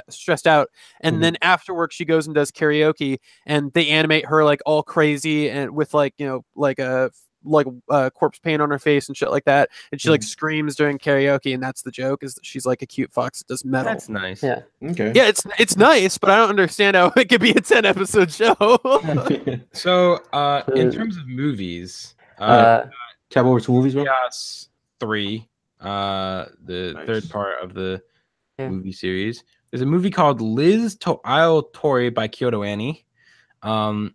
Speaker 4: out, and then after work she goes and does karaoke, and they animate her like all crazy and with like like a corpse paint on her face and shit like that, and she like screams during karaoke, and that's the joke, is that she's like a cute fox that does metal.
Speaker 3: That's nice.
Speaker 1: Yeah.
Speaker 2: Okay.
Speaker 4: Yeah, it's nice, but I don't understand how it could be a 10-episode show.
Speaker 3: So in terms of movies,
Speaker 2: tab over to movies, bro.
Speaker 3: Chaos 3, the third part of the movie series. There's a movie called Liz to Isle Tori by Kyoto Annie,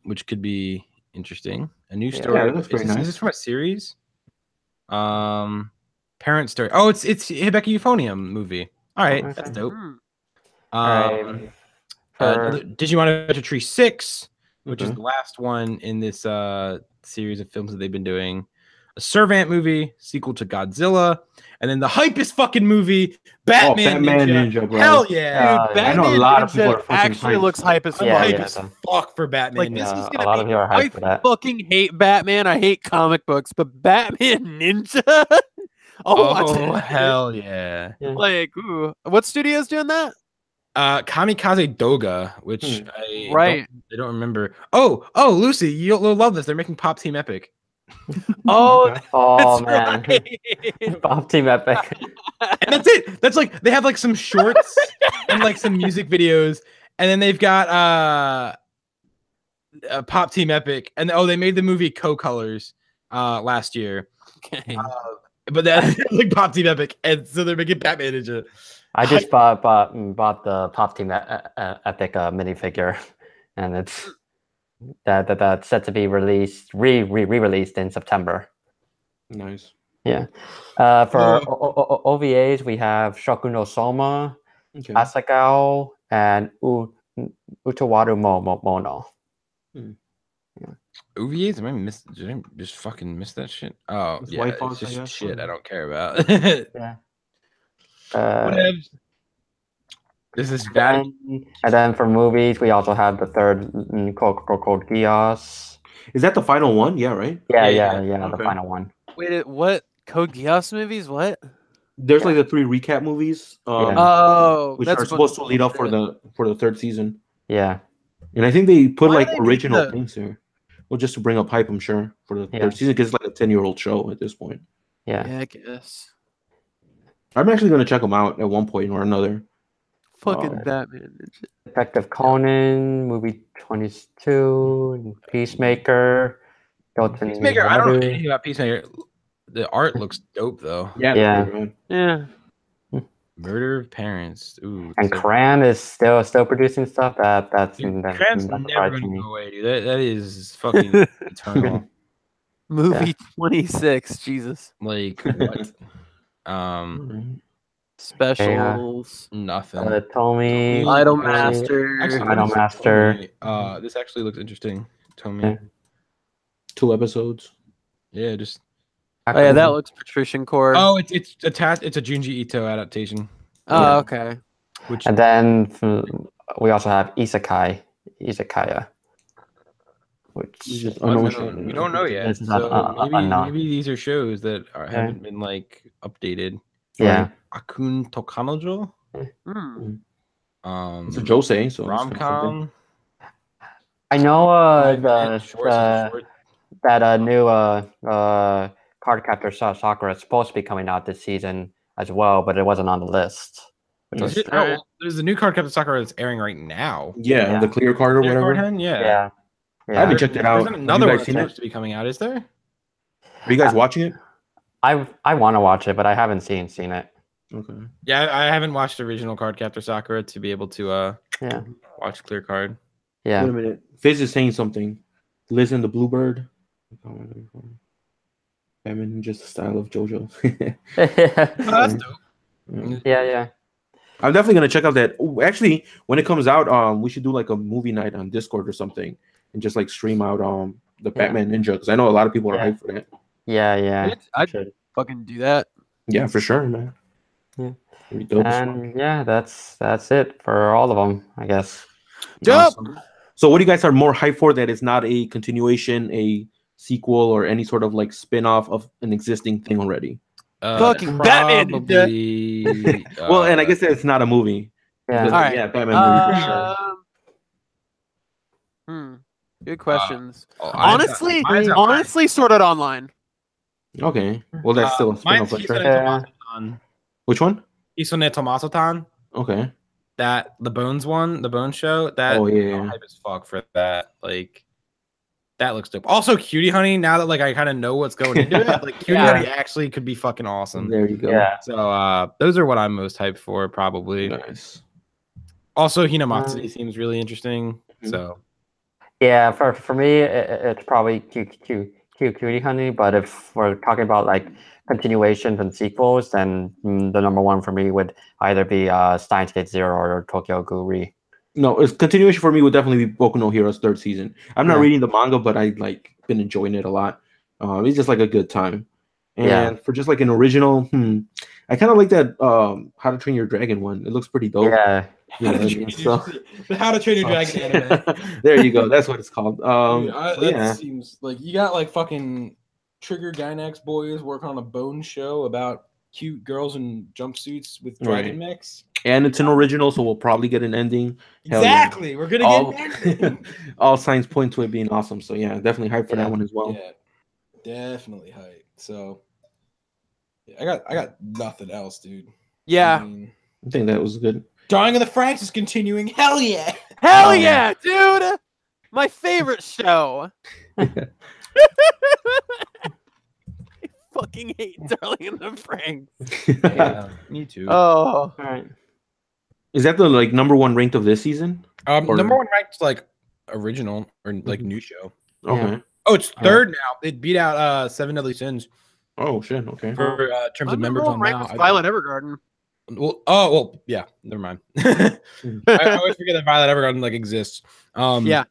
Speaker 3: which could be interesting. A new story.
Speaker 2: Yeah, that's very nice.
Speaker 3: Is this from a series? Parent Story. Oh, it's Hibeki Euphonium movie. All right, that's dope. Digimon Adventure Tree 6, which is the last one in this series of films that they've been doing. A Servant movie, sequel to Godzilla, and then the hypest fucking movie, Batman Ninja.
Speaker 2: Bro.
Speaker 3: Hell yeah!
Speaker 4: Dude, Batman
Speaker 2: I know a lot of people
Speaker 4: Ninja
Speaker 2: are
Speaker 4: actually looks hype as fuck.
Speaker 3: Hype as fuck for Batman.
Speaker 4: Like, this is gonna
Speaker 1: a lot of people are hyped for that.
Speaker 4: I fucking hate Batman. I hate comic books, but Batman Ninja.
Speaker 3: Oh hell yeah!
Speaker 4: Like, ooh. What studio's doing that?
Speaker 3: Kamikaze Doga, which I don't remember. Oh, Lucy, you'll love this. They're making Pop Team Epic.
Speaker 1: Oh man,
Speaker 3: right.
Speaker 1: Pop Team Epic.
Speaker 3: And that's it. That's like they have like some shorts and like some music videos, and then they've got Pop Team Epic, and they made the movie Co-Colors last year.
Speaker 4: Okay.
Speaker 3: But that's like Pop Team Epic, and so they're making Batman Ninja.
Speaker 1: I just bought the Pop Team Epic minifigure, and it's that's set to be released re-released in September.
Speaker 2: Nice.
Speaker 1: Yeah. For OVAs, we have Shoku no Soma, Asagao, and Utawaru Mono.
Speaker 3: OVAs? Did I just fucking miss that shit? Oh,
Speaker 2: it's
Speaker 3: yeah, it's just shit I don't care about.
Speaker 1: Yeah.
Speaker 3: Whatever. This is bad.
Speaker 1: And then for movies, we also have the third Code Geass.
Speaker 2: Is that the final one? Yeah, right?
Speaker 1: Yeah, the final one.
Speaker 4: Wait, what? Code Geass movies? What?
Speaker 2: There's like the 3 recap movies. Which are supposed to lead up for the third season.
Speaker 1: Yeah.
Speaker 2: And I think they put like original things there. Well, just to bring up hype, I'm sure, for the third season, because it's like a 10-year-old show at this point.
Speaker 1: Yeah,
Speaker 4: I guess.
Speaker 2: I'm actually going to check them out at one point or another.
Speaker 4: Fucking Batman.
Speaker 1: Detective Conan, movie 22, Peacemaker.
Speaker 3: Peacemaker, I don't know anything about Peacemaker. The art looks dope, though.
Speaker 4: Yeah.
Speaker 3: Murder of Parents. Ooh.
Speaker 1: And Cran is still producing stuff. Cran's
Speaker 3: never going to go away, dude. That is fucking eternal.
Speaker 4: Movie 26. Jesus.
Speaker 3: Like what?
Speaker 4: Specials.
Speaker 3: Nothing.
Speaker 1: Tommy.
Speaker 4: Idolmaster.
Speaker 3: This actually looks interesting. Tommy.
Speaker 2: 2 episodes.
Speaker 3: Yeah, just.
Speaker 4: Oh yeah, that looks Patrician Core.
Speaker 3: Oh, it's attached. It's a Junji Ito adaptation.
Speaker 4: Oh, okay.
Speaker 1: And then we also have Izakaya, which
Speaker 3: we don't know yet. So maybe these are shows that haven't been like updated.
Speaker 1: Yeah.
Speaker 3: Akun Tokanojo.
Speaker 2: It's a josei, so
Speaker 3: rom-com.
Speaker 1: I know that new Cardcaptor Sakura is supposed to be coming out this season as well, but it wasn't on the list.
Speaker 3: There's a new Cardcaptor Sakura that's airing right now.
Speaker 2: Yeah, the Clear Card or whatever.
Speaker 3: Yeah.
Speaker 2: I haven't checked it out.
Speaker 3: There's another one that's supposed to be coming out. Is there?
Speaker 2: Are you guys watching it?
Speaker 1: I want to watch it, but I haven't seen it.
Speaker 2: Okay.
Speaker 3: Yeah, I haven't watched the original Cardcaptor Sakura to be able to watch Clear Card.
Speaker 1: Yeah.
Speaker 2: Wait a minute. Fizz is saying something. Liz and the Bluebird. Batman, just the style of JoJo.
Speaker 3: That's dope.
Speaker 1: Yeah.
Speaker 2: I'm definitely gonna check out that. Ooh, actually, when it comes out, we should do like a movie night on Discord or something, and just like stream out the Batman Ninja, because I know a lot of people are hyped for that.
Speaker 1: Yeah.
Speaker 4: I'd fucking do that.
Speaker 2: Yeah, for sure, man.
Speaker 1: Yeah. And yeah, that's it for all of them, I guess.
Speaker 4: Dope.
Speaker 2: Awesome. So, what do you guys are more hyped for that is not a continuation, a sequel, or any sort of like spin-off of an existing thing already?
Speaker 4: Fucking Batman.
Speaker 2: Well, and I guess it's not a movie.
Speaker 1: Yeah.
Speaker 2: All right. Yeah, Batman movie for
Speaker 4: sure. Good questions.
Speaker 3: Honestly,
Speaker 4: Sword Art Online.
Speaker 2: Okay. Well, that's still a spin-off. Which one?
Speaker 3: Isone Tomaso-tan.
Speaker 2: Okay.
Speaker 3: That the Bones one, the Bones show. That hype as fuck for that. Like, that looks dope. Also, Cutie Honey. Now that like I kind of know what's going into it, like Cutie Honey actually could be fucking awesome.
Speaker 2: There you go.
Speaker 1: Yeah.
Speaker 3: So those are what I'm most hyped for, probably.
Speaker 2: Nice.
Speaker 3: Also, Hinamatsuri seems really interesting. So.
Speaker 1: Yeah, for me, it's probably Cutie Honey. But if we're talking about like continuations and sequels, then the number one for me would either be Steins Gate Zero or Tokyo Ghoul.
Speaker 2: No, it's continuation for me would definitely be Boku no Hero's third season. I'm not reading the manga, but I like been enjoying it a lot. It's just like a good time. And for just like an original, I kind of like that How to Train Your Dragon one. It looks pretty dope.
Speaker 1: Yeah.
Speaker 3: The How to Train Your Dragon anime.
Speaker 2: There you go. That's what it's called. That
Speaker 3: seems like you got like fucking Trigger Gynax boys working on a Bone show about cute girls in jumpsuits with dragon mechs.
Speaker 2: And it's an original, so we'll probably get an ending.
Speaker 3: Exactly. We're gonna get an ending.
Speaker 2: All signs point to it being awesome. So yeah, definitely hype for that one as well.
Speaker 3: Yeah, definitely hype. So yeah, I got nothing else, dude.
Speaker 4: Yeah.
Speaker 2: I think that was good.
Speaker 3: Dying of the Franks is continuing. Hell yeah.
Speaker 4: Hell yeah, dude. My favorite show. I fucking hate Darling in the Franks.
Speaker 3: Yeah, me too.
Speaker 4: Oh.
Speaker 1: All right.
Speaker 2: Is that the like number 1 ranked of this season?
Speaker 3: Number 1 ranked like original or like new show.
Speaker 2: Okay.
Speaker 1: Yeah.
Speaker 3: Oh, it's third now. It beat out Seven Deadly Sins.
Speaker 2: Oh shit. Okay.
Speaker 3: For terms of members on now.
Speaker 4: Violet Evergarden.
Speaker 3: Well, yeah. Never mind. I always forget that Violet Evergarden like exists.
Speaker 4: Yeah.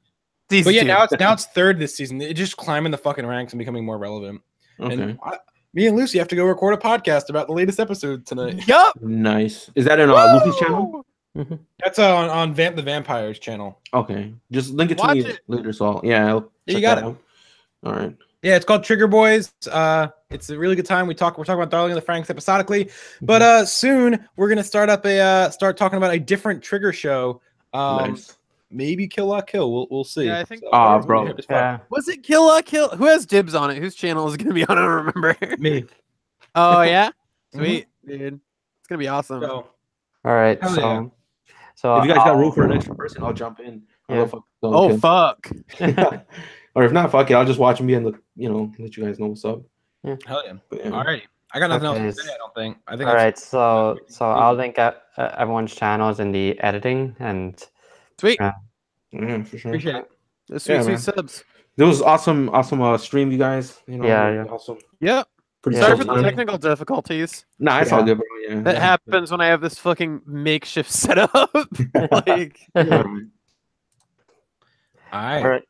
Speaker 3: But yeah, now it's third this season. It's just climbing the fucking ranks and becoming more relevant.
Speaker 2: Okay.
Speaker 3: And me and Lucy have to go record a podcast about the latest episode tonight.
Speaker 4: Yup.
Speaker 2: Nice. Is that on Lucy's channel?
Speaker 3: That's on the Vampires channel.
Speaker 2: Okay. Just link it to
Speaker 4: Watch
Speaker 2: me
Speaker 4: it.
Speaker 2: later, so yeah. I'll
Speaker 3: You
Speaker 2: check
Speaker 3: got
Speaker 2: that
Speaker 3: it.
Speaker 2: out. All right.
Speaker 3: Yeah, it's called Trigger Boys. It's a really good time. We're talking about Darling in the Franks episodically, but soon we're gonna start talking about a different Trigger show.
Speaker 2: Nice.
Speaker 3: Maybe Kill La Kill. We'll see.
Speaker 4: Yeah, I think.
Speaker 3: So,
Speaker 2: bro.
Speaker 1: Yeah.
Speaker 4: Was it Kill La Kill? Who has dibs on it? Whose channel is it gonna be on? I don't remember.
Speaker 3: Me.
Speaker 4: Oh yeah. Sweet, dude. It's gonna be awesome.
Speaker 3: So,
Speaker 1: All right.
Speaker 3: Hell yeah.
Speaker 1: So
Speaker 2: If you guys got room for an extra person, I'll jump in.
Speaker 1: Yeah.
Speaker 4: Fuck.
Speaker 2: Or if not, fuck it. I'll just watch me and let you guys know what's up.
Speaker 3: hell yeah.
Speaker 2: But, yeah.
Speaker 3: All right. I got nothing
Speaker 1: Okay.
Speaker 3: else to say. I don't think. I think.
Speaker 1: All right. So
Speaker 3: that's-
Speaker 1: I'll link everyone's channels in the editing and
Speaker 4: Sweet.
Speaker 2: Yeah, for sure.
Speaker 3: Appreciate it.
Speaker 4: The sweet,
Speaker 2: Yeah,
Speaker 4: sweet
Speaker 2: man.
Speaker 4: subs.
Speaker 2: It was awesome stream, you guys.
Speaker 1: Yeah.
Speaker 2: Awesome.
Speaker 4: Yep.
Speaker 2: Pretty
Speaker 4: Sorry
Speaker 1: Yeah.
Speaker 4: for the
Speaker 2: fun.
Speaker 4: technical difficulties.
Speaker 2: Nah, it's all good, bro. Yeah.
Speaker 4: That happens when I have this fucking makeshift setup. Like,
Speaker 2: Yeah.
Speaker 3: All right.
Speaker 1: All right.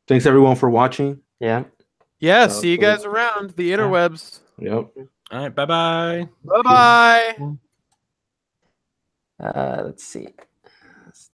Speaker 2: Thanks everyone for watching.
Speaker 1: Yeah.
Speaker 4: yeah, see you guys around the interwebs.
Speaker 2: Yep.
Speaker 3: All right. Bye bye.
Speaker 4: Bye bye.
Speaker 1: Let's see.